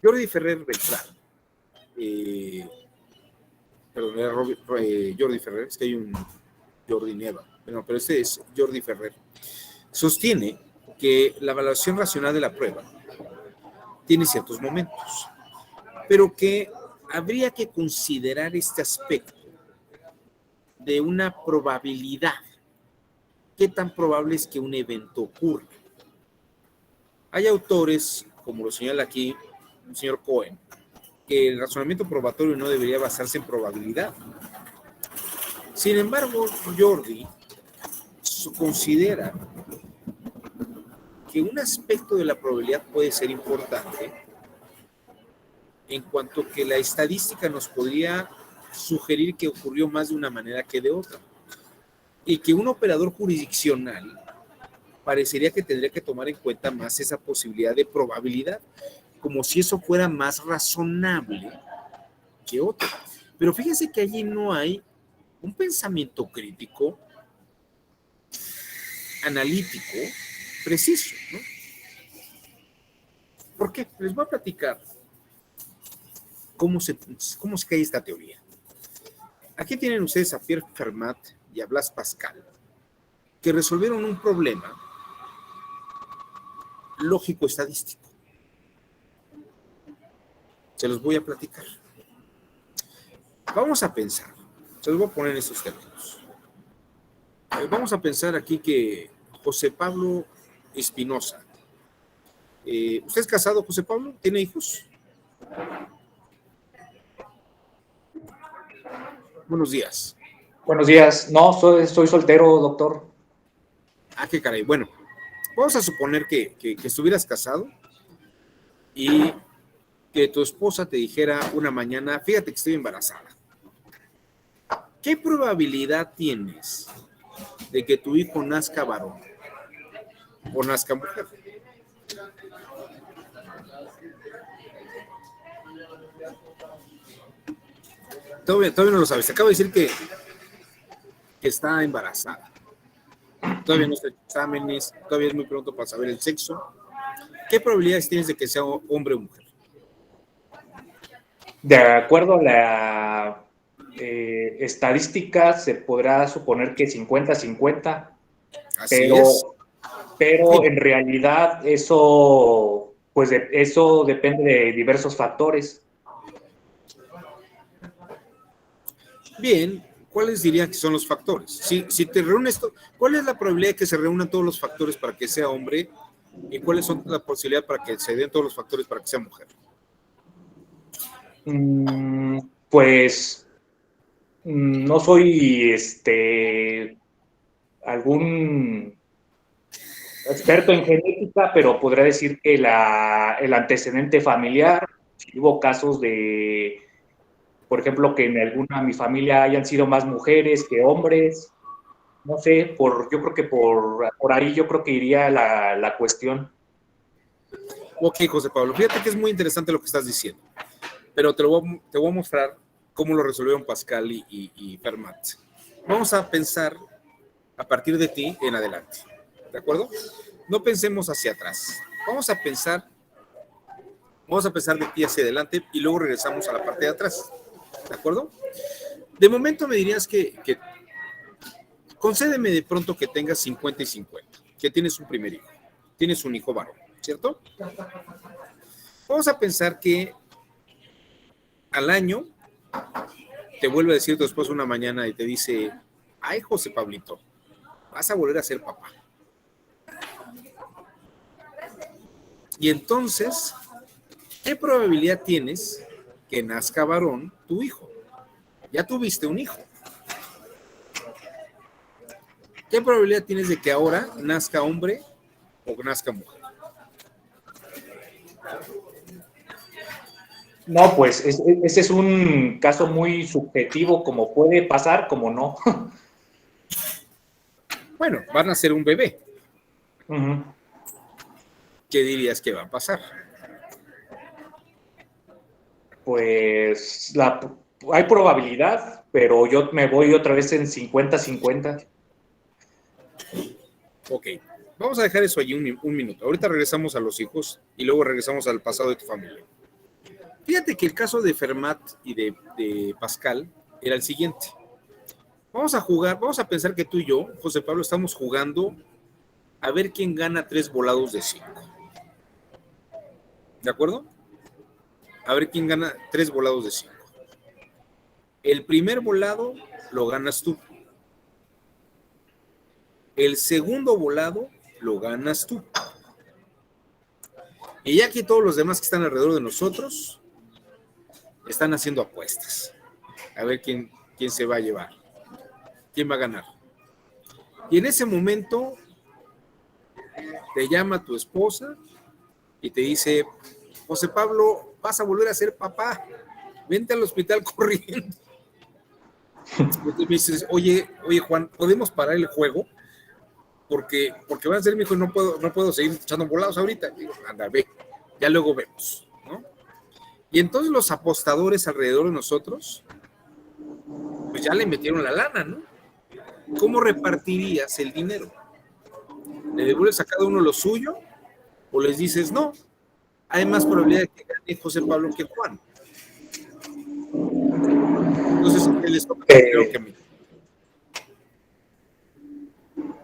Jordi Ferrer Beltrán, perdón, era Jordi Ferrer, es que hay un Jordi Neva, bueno, pero este es Jordi Ferrer, sostiene que la evaluación racional de la prueba tiene ciertos momentos, pero que habría que considerar este aspecto de una probabilidad. ¿Qué tan probable es que un evento ocurra? Hay autores, como lo señala aquí el señor Cohen, que el razonamiento probatorio no debería basarse en probabilidad. Sin embargo, Jordi considera que un aspecto de la probabilidad puede ser importante en cuanto que la estadística nos podría sugerir que ocurrió más de una manera que de otra, y que un operador jurisdiccional parecería que tendría que tomar en cuenta más esa posibilidad de probabilidad, como si eso fuera más razonable que otro. Pero fíjense que allí no hay un pensamiento crítico, analítico, preciso, ¿no? ¿Por qué? Les voy a platicar cómo se cae esta teoría. Aquí tienen ustedes a Pierre Fermat y a Blaise Pascal, que resolvieron un problema lógico-estadístico. Se los voy a platicar. Vamos a pensar, se los voy a poner en estos términos. Vamos a pensar aquí que José Pablo Espinosa. ¿Usted es casado, José Pablo? ¿Tiene hijos? Buenos días. Buenos días. No, soy soltero, doctor. Ah, qué caray. Bueno, vamos a suponer que estuvieras casado y que tu esposa te dijera una mañana, fíjate que estoy embarazada. ¿Qué probabilidad tienes de que tu hijo nazca varón o nazca mujer? Todavía no lo sabes. Te acabo de decir que está embarazada. Todavía no está en exámenes, todavía es muy pronto para saber el sexo. ¿Qué probabilidades tienes de que sea hombre o mujer? De acuerdo a la estadística, se podrá suponer que 50-50, Así es. pero en realidad eso depende de diversos factores. Bien, ¿cuáles dirían que son los factores? Si te reúnes, ¿cuál es la probabilidad de que se reúnan todos los factores para que sea hombre? ¿Y cuáles son las posibilidades para que se den todos los factores para que sea mujer? Pues no soy experto en genética, pero podría decir que el antecedente familiar, si hubo casos de, por ejemplo, que en alguna de mi familia hayan sido más mujeres que hombres, no sé, yo creo que por ahí yo creo que iría la cuestión. Ok, José Pablo, fíjate que es muy interesante lo que estás diciendo, pero te voy a mostrar cómo lo resolvieron Pascal y Fermat. Vamos a pensar a partir de ti en adelante, ¿de acuerdo? No pensemos hacia atrás. Vamos a pensar de ti hacia adelante y luego regresamos a la parte de atrás, ¿de acuerdo? De momento me dirías que concédeme de pronto que tengas 50 y 50, que tienes un primer hijo, tienes un hijo varón, ¿cierto? Vamos a pensar que al año te vuelve a decir tu esposo una mañana y te dice, ay, José Pablito, vas a volver a ser papá. Y entonces, ¿qué probabilidad tienes que nazca varón tu hijo? Ya tuviste un hijo. ¿Qué probabilidad tienes de que ahora nazca hombre o nazca mujer? No, pues ese es un caso muy subjetivo, como puede pasar, como no. Bueno, van a ser un bebé. Uh-huh. ¿Qué dirías que va a pasar? Pues hay probabilidad, pero yo me voy otra vez en 50-50. Ok, vamos a dejar eso allí un minuto. Ahorita regresamos a los hijos y luego regresamos al pasado de tu familia. Fíjate que el caso de Fermat y de Pascal era el siguiente. Vamos a pensar que tú y yo, José Pablo, estamos jugando a ver quién gana 3 volados de 5. ¿De acuerdo? A ver quién gana 3 volados de 5. El primer volado lo ganas tú. El segundo volado lo ganas tú. Y ya que todos los demás que están alrededor de nosotros están haciendo apuestas. A ver quién se va a llevar. ¿Quién va a ganar? Y en ese momento te llama tu esposa y te dice, José Pablo, vas a volver a ser papá. Vente al hospital corriendo. Entonces me dices, oye Juan, ¿podemos parar el juego? Porque van a ser mi hijo y no puedo seguir echando volados ahorita. Digo, anda, ve, ya luego vemos, ¿no? Y entonces los apostadores alrededor de nosotros, pues ya le metieron la lana, ¿no? ¿Cómo repartirías el dinero? ¿Le devuelves a cada uno lo suyo? ¿O les dices, no, hay más probabilidad de que gane José Pablo que Juan? Entonces, ¿qué les toca primero que a mí?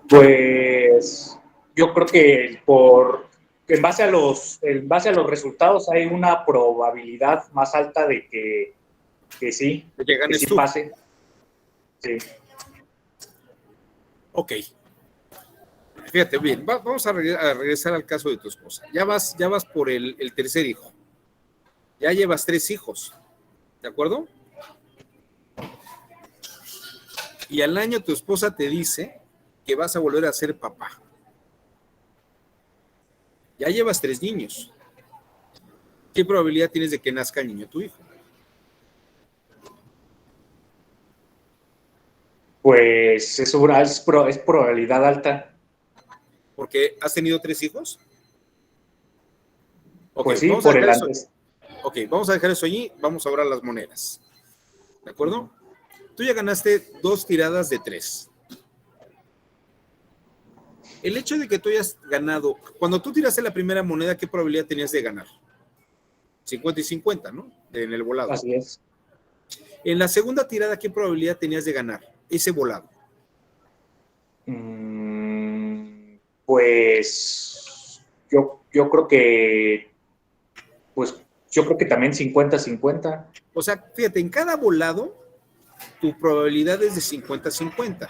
Pues yo creo que en base a los resultados hay una probabilidad más alta de que sí, De que ganes sí tú. pase. Sí. Ok. Fíjate, bien, vamos a regresar al caso de tu esposa. Ya vas por el tercer hijo. Ya llevas 3 hijos. ¿De acuerdo? Y al año tu esposa te dice que vas a volver a ser papá. Ya llevas 3 niños. ¿Qué probabilidad tienes de que nazca el niño tu hijo? Pues es probabilidad alta. Porque has tenido 3 hijos. Ok, Pues sí, por el antes. Ok, vamos a dejar eso allí. Vamos ahora a las monedas. ¿De acuerdo? Tú ya ganaste 2 tiradas de 3. El hecho de que tú hayas ganado, cuando tú tiraste la primera moneda, ¿qué probabilidad tenías de ganar? 50 y 50, ¿no? En el volado. Así es. En la segunda tirada, ¿qué probabilidad tenías de ganar ese volado? Pues yo creo que también 50-50. O sea, fíjate, en cada volado, tu probabilidad es de 50-50.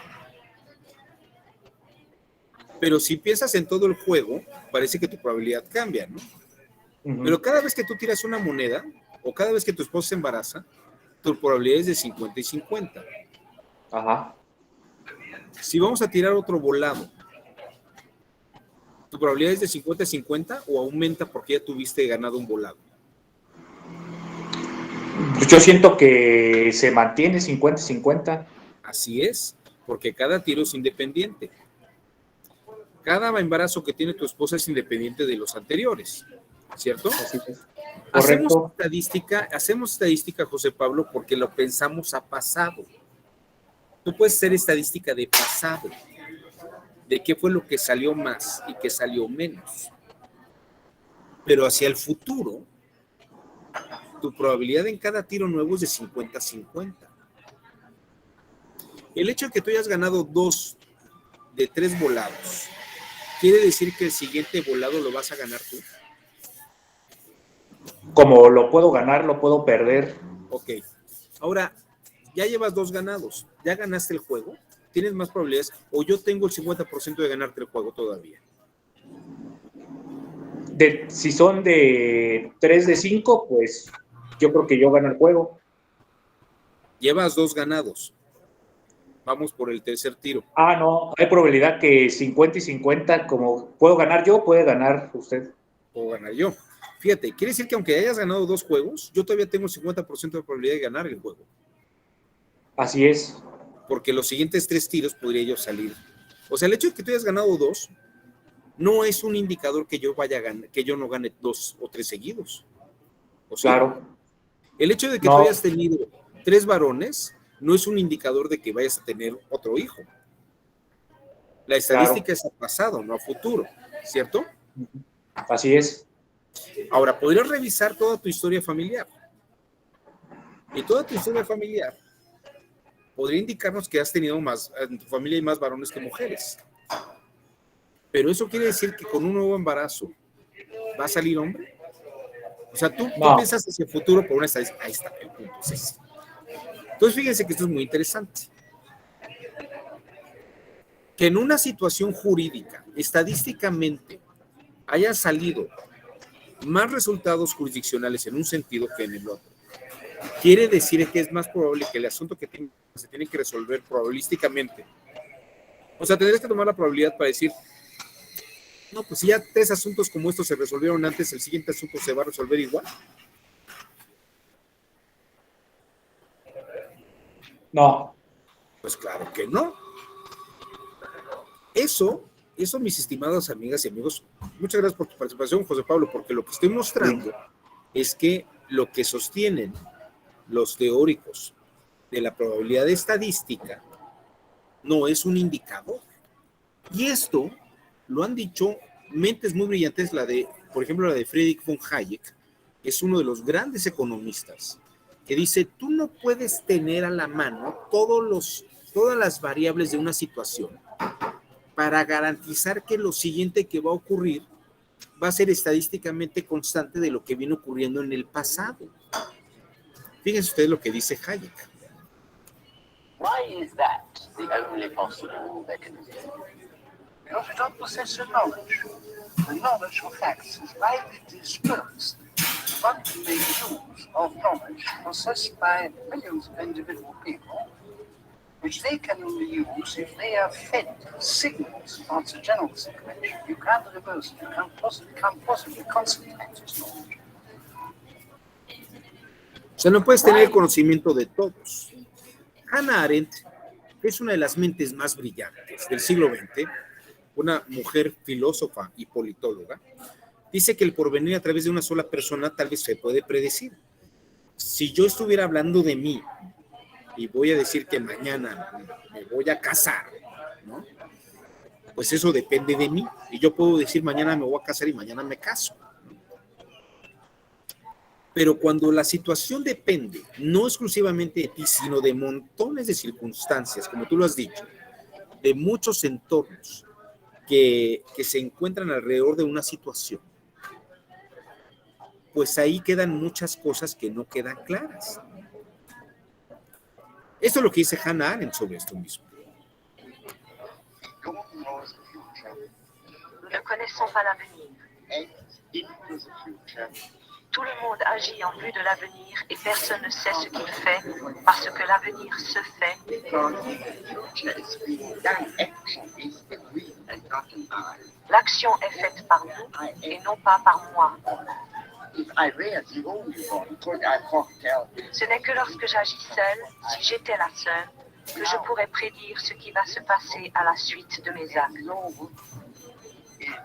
Pero si piensas en todo el juego, parece que tu probabilidad cambia, ¿no? Uh-huh. Pero cada vez que tú tiras una moneda, o cada vez que tu esposa se embaraza, tu probabilidad es de 50 y 50. Ajá. Si vamos a tirar otro volado, ¿Tu probabilidad es de 50-50 o aumenta porque ya tuviste ganado un volado? Pues yo siento que se mantiene 50-50. Así es, porque cada tiro es independiente. Cada embarazo que tiene tu esposa es independiente de los anteriores, ¿cierto? Así es. Hacemos Correcto. estadística, José Pablo, porque lo pensamos a pasado. Tú puedes hacer estadística de pasado, de qué fue lo que salió más y qué salió menos. Pero hacia el futuro, tu probabilidad en cada tiro nuevo es de 50-50. El hecho de que tú hayas ganado 2 de 3 volados, ¿quiere decir que el siguiente volado lo vas a ganar tú? Como lo puedo ganar, lo puedo perder. Ok. Ahora, ya llevas 2 ganados, ya ganaste el juego, tienes más probabilidades, o yo tengo el 50% de ganarte el juego todavía. Si son de 3 de 5, pues yo creo que yo gano el juego. Llevas 2 ganados. Vamos por el tercer tiro. No, hay probabilidad que 50-50, como puedo ganar yo, puede ganar usted. O ganar yo. Fíjate, quiere decir que aunque hayas ganado 2 juegos, yo todavía tengo el 50% de probabilidad de ganar el juego. Así es. Porque los siguientes 3 tiros podría yo salir. O sea, el hecho de que tú hayas ganado 2 no es un indicador que yo vaya a ganar, que yo no gane 2 o 3 seguidos. ¿O sí? Claro. El hecho de que No. tú hayas tenido 3 varones no es un indicador de que vayas a tener otro hijo. La estadística es a pasado, no a futuro, ¿cierto? Así es. Ahora, podrías revisar toda tu historia familiar. Y toda tu historia familiar podría indicarnos que has tenido más, en tu familia hay más varones que mujeres. Pero eso quiere decir que con un nuevo embarazo va a salir hombre. O sea, tú piensas hacia el futuro por una estadística. Ahí está, el punto es ese. Entonces, fíjense que esto es muy interesante. Que en una situación jurídica, estadísticamente, haya salido más resultados jurisdiccionales en un sentido que en el otro, quiere decir que es más probable que el asunto que se tiene que resolver probabilísticamente. O sea, tendrías que tomar la probabilidad para decir, no, pues si ya 3 asuntos como estos se resolvieron antes, el siguiente asunto se va a resolver igual. No. Pues claro que no. Eso, mis estimadas amigas y amigos, muchas gracias por tu participación, José Pablo, porque lo que estoy mostrando es que lo que sostienen los teóricos de la probabilidad estadística no es un indicador. Y esto lo han dicho mentes muy brillantes, por ejemplo, la de Friedrich von Hayek, que es uno de los grandes economistas, que dice, tú no puedes tener a la mano todas las variables de una situación para garantizar que lo siguiente que va a ocurrir va a ser estadísticamente constante de lo que viene ocurriendo en el pasado. Fíjense ustedes lo que dice Hayek. Why is that the only possible mechanism? Because we don't possess the knowledge. The knowledge of facts is likely to disperse. One can make use of knowledge possessed by millions of individual people, which they can only use if they are fed signals about the general situation. You can't reverse it. You can't possibly concentrate this knowledge. O sea, no puedes tener el conocimiento de todos. Hannah Arendt es una de las mentes más brillantes del siglo XX, una mujer filósofa y politóloga. Dice que el porvenir a través de una sola persona tal vez se puede predecir. Si yo estuviera hablando de mí y voy a decir que mañana me voy a casar, ¿no? Pues eso depende de mí. Y yo puedo decir mañana me voy a casar y mañana me caso. Pero cuando la situación depende no exclusivamente de ti, sino de montones de circunstancias, como tú lo has dicho, de muchos entornos que se encuentran alrededor de una situación, pues ahí quedan muchas cosas que no quedan claras. Esto es lo que dice Hannah Arendt sobre esto mismo. Ne connaissons pas l'avenir. Tout le monde agit en vue de l'avenir et personne ne sait ce qu'il fait parce que l'avenir se fait. L'action est faite par nous et non pas par moi. If I were the only one, could I foretell Ce n'est que lorsque j'agis seule, si j'étais la seule, que je pourrais prédire ce qui va se passer à la suite de mes actes.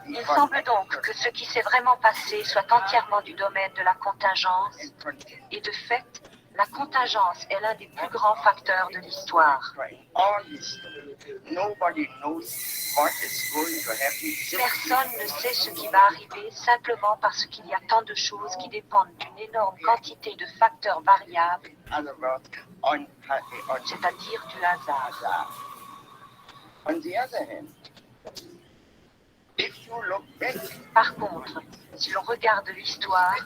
Il semble donc que ce qui s'est vraiment passé soit entièrement du domaine de la contingence, et de fait, la contingence est l'un des plus grands facteurs de l'histoire. Nobody knows what is going to happen. Personne ne sait ce qui va arriver simplement parce qu'il y a tant de choses qui dépendent d'une énorme quantité de facteurs variables, Other words, c'est-à-dire du hasard. on the other hand, if you look back, Par contre, si l'on regarde l'histoire,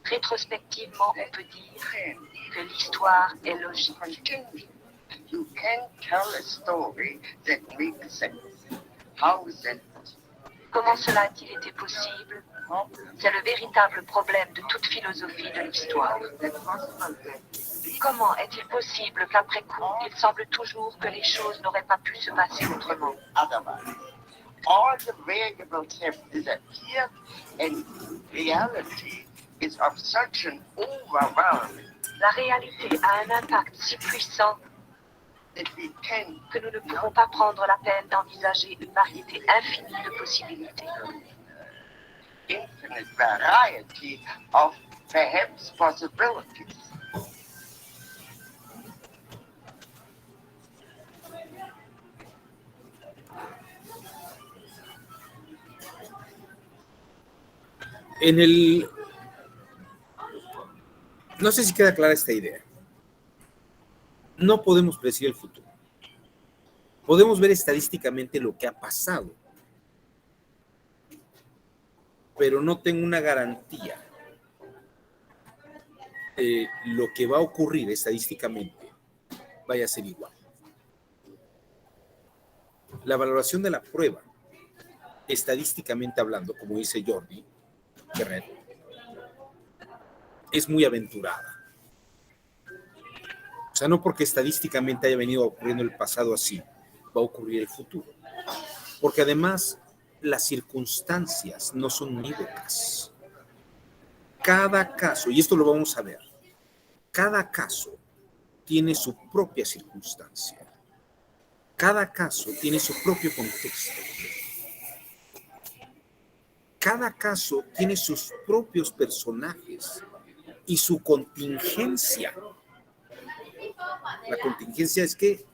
rétrospectivement, on peut dire que l'histoire est logique. continue. You can tell a story that makes sense. How is that? Comment cela a-t-il été possible? C'est le véritable problème de toute philosophie de l'histoire. Comment est-il possible qu'après coup, il semble toujours que les choses n'auraient pas pu se passer autrement? Otherwise, all the variables have disappeared and reality is of such an overwhelming La réalité a un impact si puissant that we can que nous ne pouvons pas prendre la peine d'envisager une variété infinie de possibilités. infinite variety of perhaps possibilities. No sé si queda clara esta idea. No podemos predecir el futuro. Podemos ver estadísticamente lo que ha pasado, pero no tengo una garantía de lo que va a ocurrir estadísticamente vaya a ser igual. La valoración de la prueba, estadísticamente hablando, como dice Jordi Ferrer, es muy aventurada. O sea, no porque estadísticamente haya venido ocurriendo el pasado así, va a ocurrir el futuro. Porque además, las circunstancias no son unívocas. Cada caso, y esto lo vamos a ver, cada caso tiene su propia circunstancia. Cada caso tiene su propio contexto. Cada caso tiene sus propios personajes y su contingencia. La contingencia es que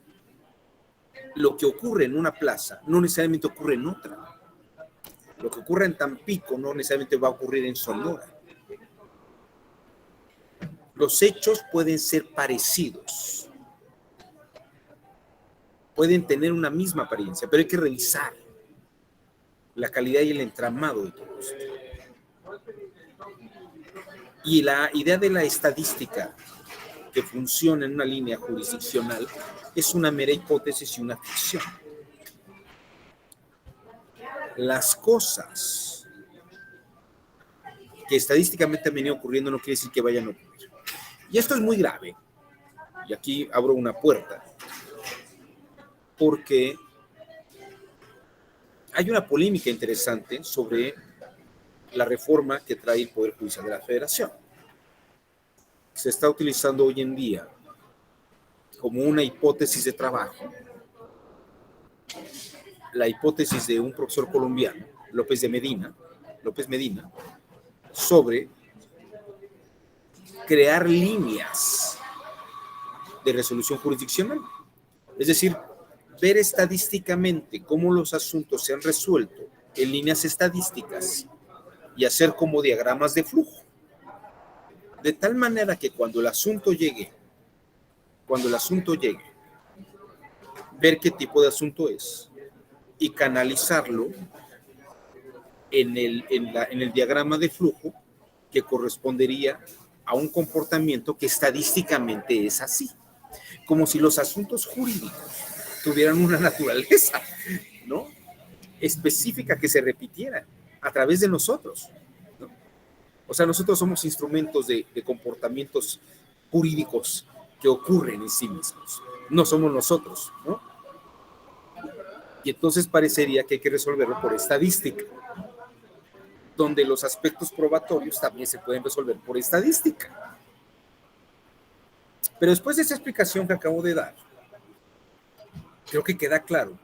lo que ocurre en una plaza no necesariamente ocurre en otra. Lo que ocurre en Tampico no necesariamente va a ocurrir en Sonora. Los hechos pueden ser parecidos. Pueden tener una misma apariencia, pero hay que revisar la calidad y el entramado de todo esto. Y la idea de la estadística que funciona en una línea jurisdiccional es una mera hipótesis y una ficción. Las cosas que estadísticamente han venido ocurriendo no quiere decir que vayan a ocurrir. Y esto es muy grave. Y aquí abro una puerta. Porque hay una polémica interesante sobre la reforma que trae el Poder Judicial de la Federación. Se está utilizando hoy en día como una hipótesis de trabajo la hipótesis de un profesor colombiano, López Medina, sobre crear líneas de resolución jurisdiccional. Es decir, ver estadísticamente cómo los asuntos se han resuelto en líneas estadísticas y hacer como diagramas de flujo. De tal manera que cuando el asunto llegue, ver qué tipo de asunto es y canalizarlo en el diagrama de flujo que correspondería a un comportamiento que estadísticamente es así. Como si los asuntos jurídicos tuvieran una naturaleza, ¿no?, específica que se repitiera a través de nosotros, ¿no? O sea, nosotros somos instrumentos de comportamientos jurídicos que ocurren en sí mismos. No somos nosotros, ¿no? Y entonces parecería que hay que resolverlo por estadística, donde los aspectos probatorios también se pueden resolver por estadística. Pero después de esa explicación que acabo de dar, creo que queda claro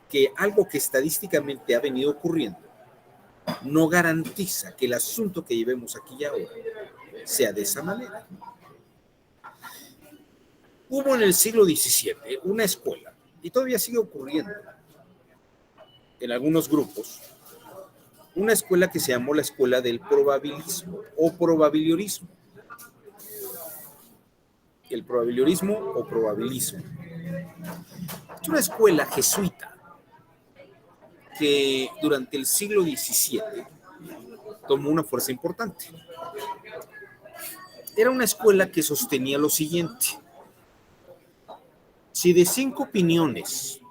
que algo que estadísticamente ha venido ocurriendo no garantiza que el asunto que llevemos aquí y ahora sea de esa manera. Hubo en el siglo XVII una escuela, y todavía sigue ocurriendo en algunos grupos, una escuela que se llamó la escuela del probabilismo o probabiliorismo. El probabiliorismo o probabilismo. Es una escuela jesuita que durante el siglo XVII tomó una fuerza importante. Era una escuela que sostenía lo siguiente: si de 5 opiniones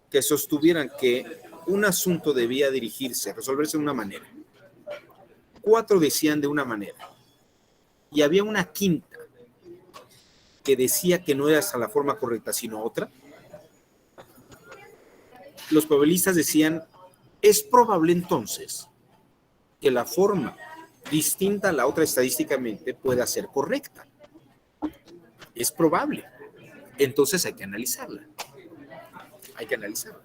que sostuvieran que un asunto debía dirigirse, resolverse de una manera, 4 decían de una manera, y había una quinta que decía que no era esa la forma correcta, sino otra, los probabilistas decían, es probable entonces que la forma distinta a la otra estadísticamente pueda ser correcta. Es probable. Entonces hay que analizarla. Hay que analizarla.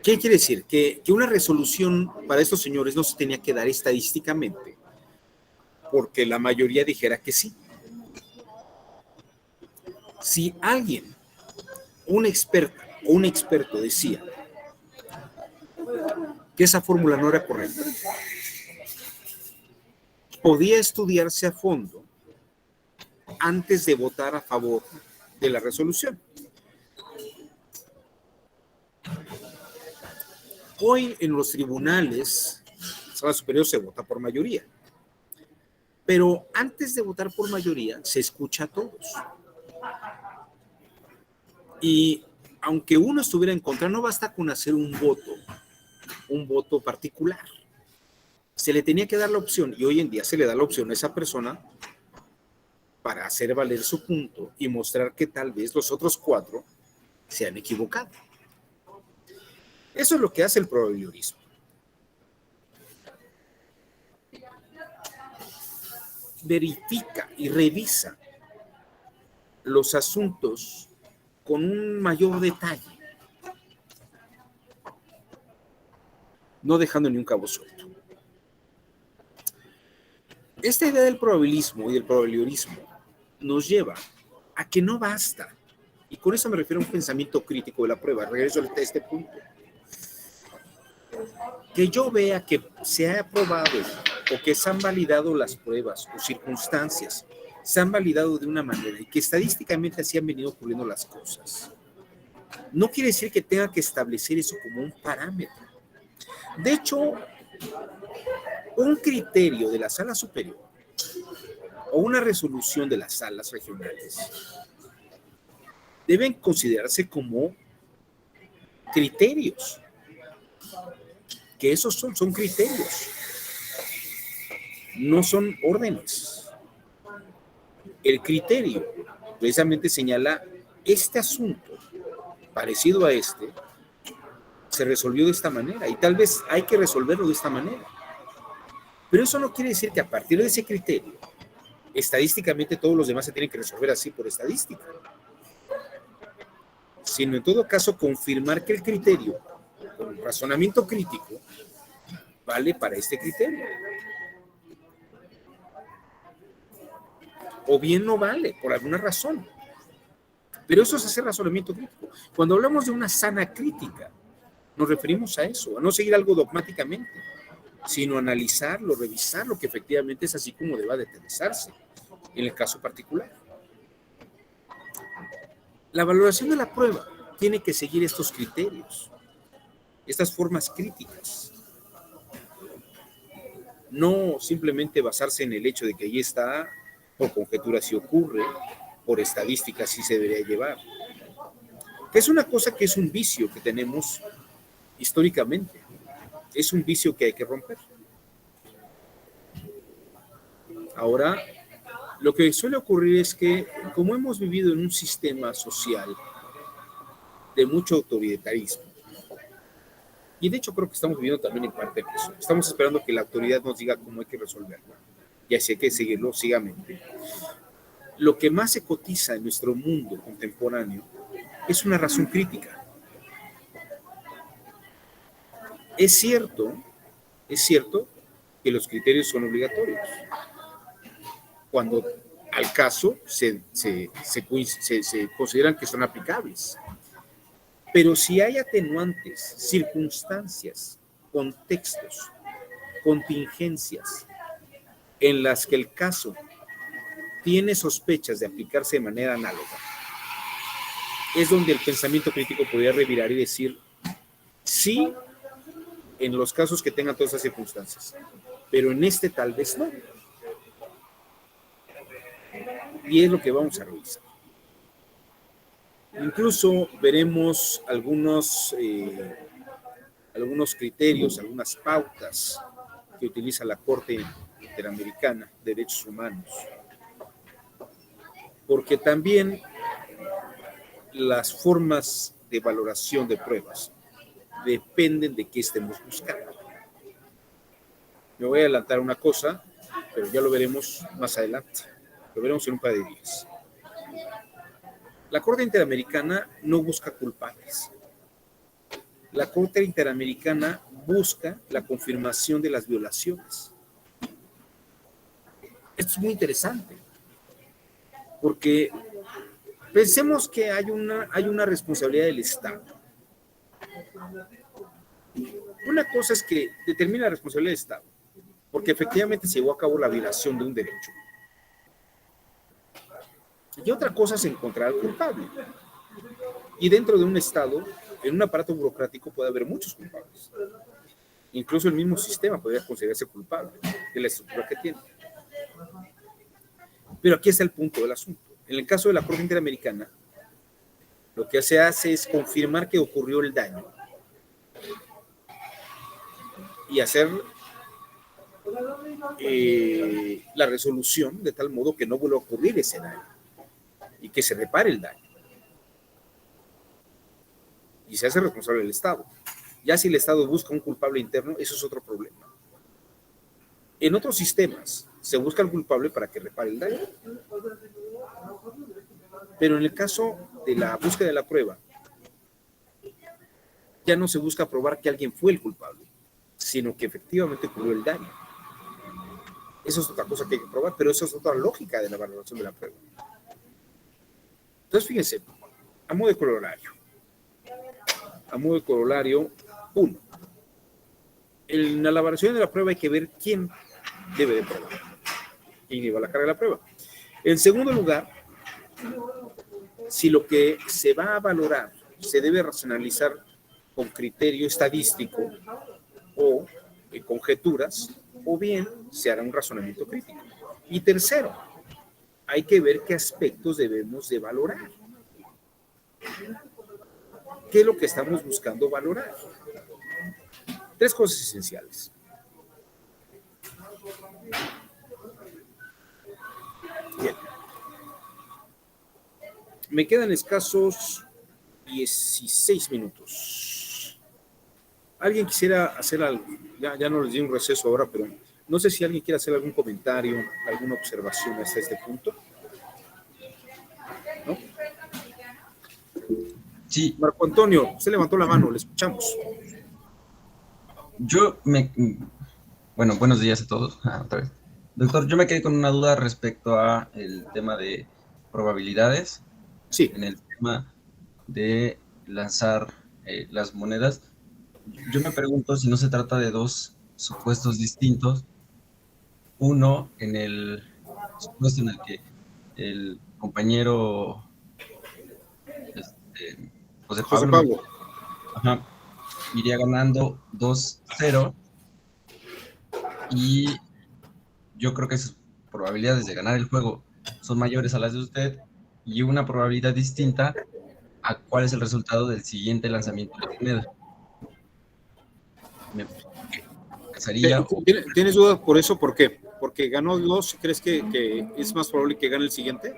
¿Qué quiere decir? Que una resolución para estos señores no se tenía que dar estadísticamente porque la mayoría dijera que sí. Si alguien, un experta o un experto decía que esa fórmula no era correcta, podía estudiarse a fondo antes de votar a favor de la resolución. Hoy en los tribunales, Sala Superior se vota por mayoría, pero antes de votar por mayoría se escucha a todos. Y aunque uno estuviera en contra, no basta con hacer un voto particular. Se le tenía que dar la opción, y hoy en día se le da la opción a esa persona para hacer valer su punto y mostrar que tal vez los otros 4 se han equivocado. Eso es lo que hace el probabiliorismo. Verifica y revisa los asuntos con un mayor detalle, no dejando ni un cabo suelto. Esta idea del probabilismo y del probabiliorismo nos lleva a que no basta, y con eso me refiero a un pensamiento crítico de la prueba, regreso a este punto, que yo vea que se ha probado o que se han validado las pruebas o circunstancias, se han validado de una manera y que estadísticamente así han venido ocurriendo las cosas. No quiere decir que tenga que establecer eso como un parámetro. De hecho, un criterio de la sala superior o una resolución de las salas regionales deben considerarse como criterios, que esos son criterios, no son órdenes. El criterio precisamente señala este asunto parecido a este se resolvió de esta manera y tal vez hay que resolverlo de esta manera. Pero eso no quiere decir que a partir de ese criterio, estadísticamente todos los demás se tienen que resolver así por estadística, sino en todo caso confirmar que el criterio, con razonamiento crítico, vale para este criterio. O bien no vale, por alguna razón. Pero eso es hacer razonamiento crítico. Cuando hablamos de una sana crítica, nos referimos a eso, a no seguir algo dogmáticamente, sino analizarlo, revisarlo, que efectivamente es así como deba de aterrizarse en el caso particular. La valoración de la prueba tiene que seguir estos criterios, estas formas críticas. No simplemente basarse en el hecho de que ahí está, por conjetura si ocurre, por estadística sí se debería llevar. Que es una cosa que es un vicio que tenemos históricamente. Es un vicio que hay que romper. Ahora, Lo que suele ocurrir es que, como hemos vivido en un sistema social de mucho autoritarismo, y de hecho creo que estamos viviendo también en parte de eso, estamos esperando que la autoridad nos diga cómo hay que resolverlo, y así hay que seguirlo ciegamente. Lo que más se cotiza en nuestro mundo contemporáneo es una razón crítica. Es cierto que los criterios son obligatorios. Cuando al caso se consideran que son aplicables. Pero si hay atenuantes, circunstancias, contextos, contingencias en las que el caso tiene sospechas de aplicarse de manera análoga, es donde el pensamiento crítico podría revirar y decir sí en los casos que tengan todas esas circunstancias, pero en este tal vez no. Y es lo que vamos a revisar. Incluso veremos algunos criterios, algunas pautas que utiliza la Corte Interamericana de Derechos Humanos, porque también las formas de valoración de pruebas dependen de qué estemos buscando. Me voy a adelantar una cosa, pero ya lo veremos más adelante. Lo veremos en un par de días. La Corte Interamericana no busca culpables. La Corte Interamericana busca la confirmación de las violaciones. Esto es muy interesante, porque pensemos que hay una responsabilidad del Estado. Una cosa es que determina la responsabilidad del Estado, porque efectivamente se llevó a cabo la violación de un derecho. Y otra cosa es encontrar al culpable. Y dentro de un Estado, en un aparato burocrático puede haber muchos culpables. Incluso el mismo sistema podría considerarse culpable de la estructura que tiene. Pero aquí está el punto del asunto. En el caso de la Corte Interamericana, lo que se hace es confirmar que ocurrió el daño y hacer la resolución de tal modo que no vuelva a ocurrir ese daño y que se repare el daño. Y se hace responsable el Estado. Ya si el Estado busca un culpable interno, eso es otro problema. En otros sistemas se busca el culpable para que repare el daño. Pero en el caso de la búsqueda de la prueba, ya no se busca probar que alguien fue el culpable, sino que efectivamente ocurrió el daño. Eso es otra cosa que hay que probar, pero eso es otra lógica de la valoración de la prueba. Entonces, fíjense, a modo de corolario, 1. En la elaboración de la prueba hay que ver quién debe de probar, quién lleva la carga de la prueba. En segundo lugar, si lo que se va a valorar se debe racionalizar con criterio estadístico o conjeturas, o bien se hará un razonamiento crítico. Y tercero, hay que ver qué aspectos debemos de valorar. ¿Qué es lo que estamos buscando valorar? 3 cosas esenciales. Bien. Me quedan escasos 16 minutos. ¿Alguien quisiera hacer algo? Ya no les di un receso ahora, pero no sé si alguien quiere hacer algún comentario, alguna observación hasta este punto. ¿No? Sí. Marco Antonio, usted levantó la mano, le escuchamos. Bueno, buenos días a todos. Otra vez. Doctor, yo me quedé con una duda respecto a el tema de probabilidades. Sí. En el tema de lanzar las monedas. Yo me pregunto si no se trata de 2 supuestos distintos. Uno, en el supuesto en el que el compañero José Pablo iría ganando 2-0, y yo creo que sus probabilidades de ganar el juego son mayores a las de usted, y una probabilidad distinta a cuál es el resultado del siguiente lanzamiento de moneda. ¿Tienes dudas por eso? ¿Por qué? Porque ganó 2, ¿crees que es más probable que gane el siguiente?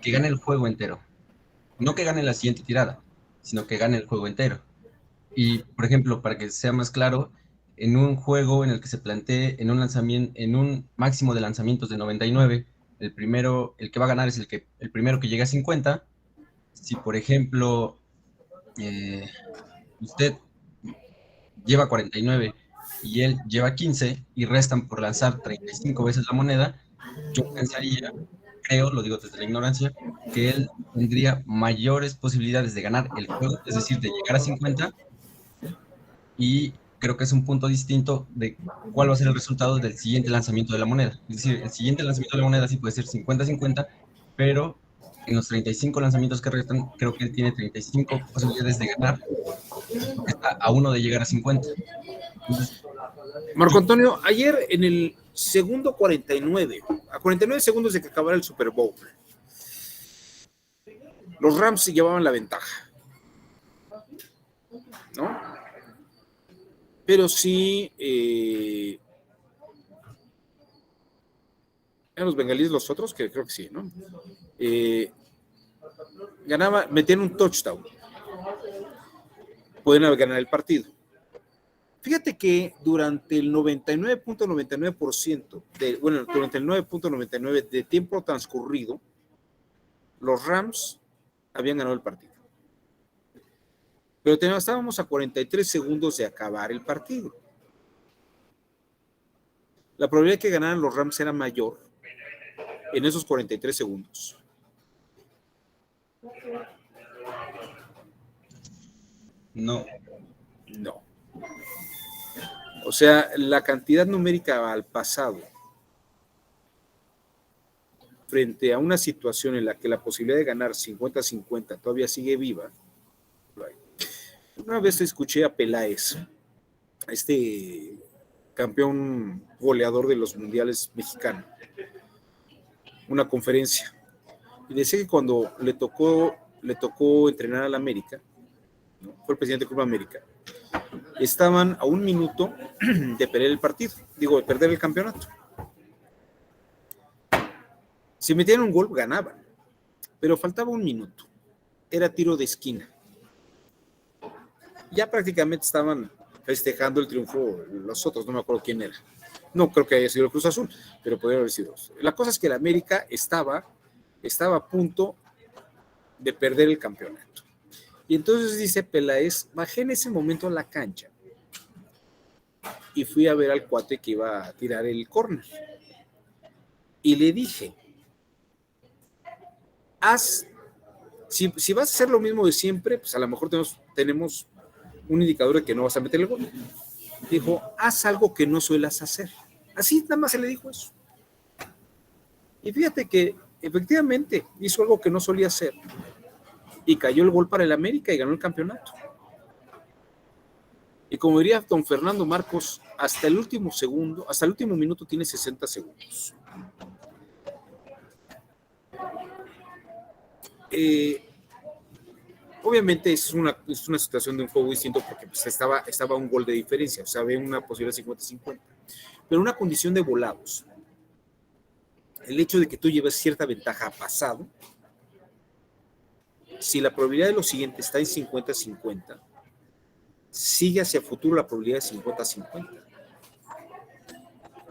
Que gane el juego entero. No que gane la siguiente tirada, sino que gane el juego entero. Y, por ejemplo, para que sea más claro, en un juego en el que se plantee en un lanzamiento, en un máximo de lanzamientos de 99, el que va a ganar es el primero que llegue a 50. Si, por ejemplo, usted lleva 49 y él lleva 15 y restan por lanzar 35 veces la moneda, yo pensaría, creo, lo digo desde la ignorancia, que él tendría mayores posibilidades de ganar el juego, es decir, de llegar a 50, y creo que es un punto distinto de cuál va a ser el resultado del siguiente lanzamiento de la moneda. Es decir, el siguiente lanzamiento de la moneda sí puede ser 50-50, pero en los 35 lanzamientos que restan, creo que él tiene 35 posibilidades de ganar, porque está a uno de llegar a 50. Entonces, Marco Antonio, ayer en el segundo 49, a 49 segundos de que acabara el Super Bowl, los Rams se llevaban la ventaja, ¿no? Pero sí, eran los bengalíes los otros, que creo que sí, ¿no? Metían un touchdown, pueden ganar el partido. Fíjate que durante el 99.99% durante el 9.99 de tiempo transcurrido, los Rams habían ganado el partido. Pero estábamos a 43 segundos de acabar el partido. La probabilidad de que ganaran los Rams era mayor en esos 43 segundos. no. O sea, la cantidad numérica al pasado frente a una situación en la que la posibilidad de ganar 50-50 todavía sigue viva. Una vez escuché a Peláez, este campeón goleador de los mundiales mexicano, una conferencia, y decía que cuando le tocó entrenar al América, ¿no? Fue el presidente del Club América, estaban a 1 minuto de perder de perder el campeonato. Si metían un gol, ganaban, pero faltaba 1 minuto, era tiro de esquina. Ya prácticamente estaban festejando el triunfo los otros, no me acuerdo quién era. No creo que haya sido el Cruz Azul, pero podría haber sido. La cosa es que el América estaba a punto de perder el campeonato. Y entonces dice Peláez, bajé en ese momento a la cancha y fui a ver al cuate que iba a tirar el córner. Y le dije, si vas a hacer lo mismo de siempre, pues a lo mejor tenemos un indicador de que no vas a meter el gol. Dijo, haz algo que no suelas hacer. Así nada más se le dijo eso. Y fíjate que efectivamente hizo algo que no solía hacer. Y cayó el gol para el América y ganó el campeonato. Y como diría don Fernando Marcos, hasta el último minuto tiene 60 segundos. Obviamente es una situación de un juego distinto porque pues, estaba un gol de diferencia, o sea, había una posibilidad de 50-50. Pero una condición de volados, el hecho de que tú lleves cierta ventaja a pasado, si la probabilidad de lo siguiente está en 50-50, sigue hacia futuro la probabilidad de 50-50.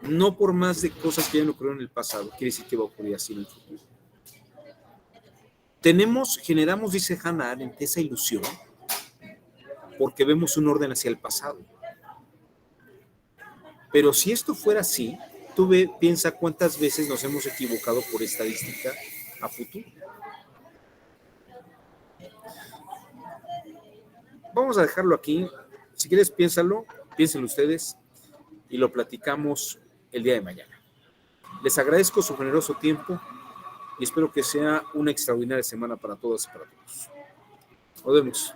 No por más de cosas que ya no ocurrieron en el pasado, quiere decir que va a ocurrir así en el futuro. Generamos, dice Hannah Arendt, esa ilusión porque vemos un orden hacia el pasado. Pero si esto fuera así, piensa cuántas veces nos hemos equivocado por estadística a futuro. Vamos a dejarlo aquí. Si quieres, piénsenlo ustedes y lo platicamos el día de mañana. Les agradezco su generoso tiempo y espero que sea una extraordinaria semana para todas y para todos. Nos vemos.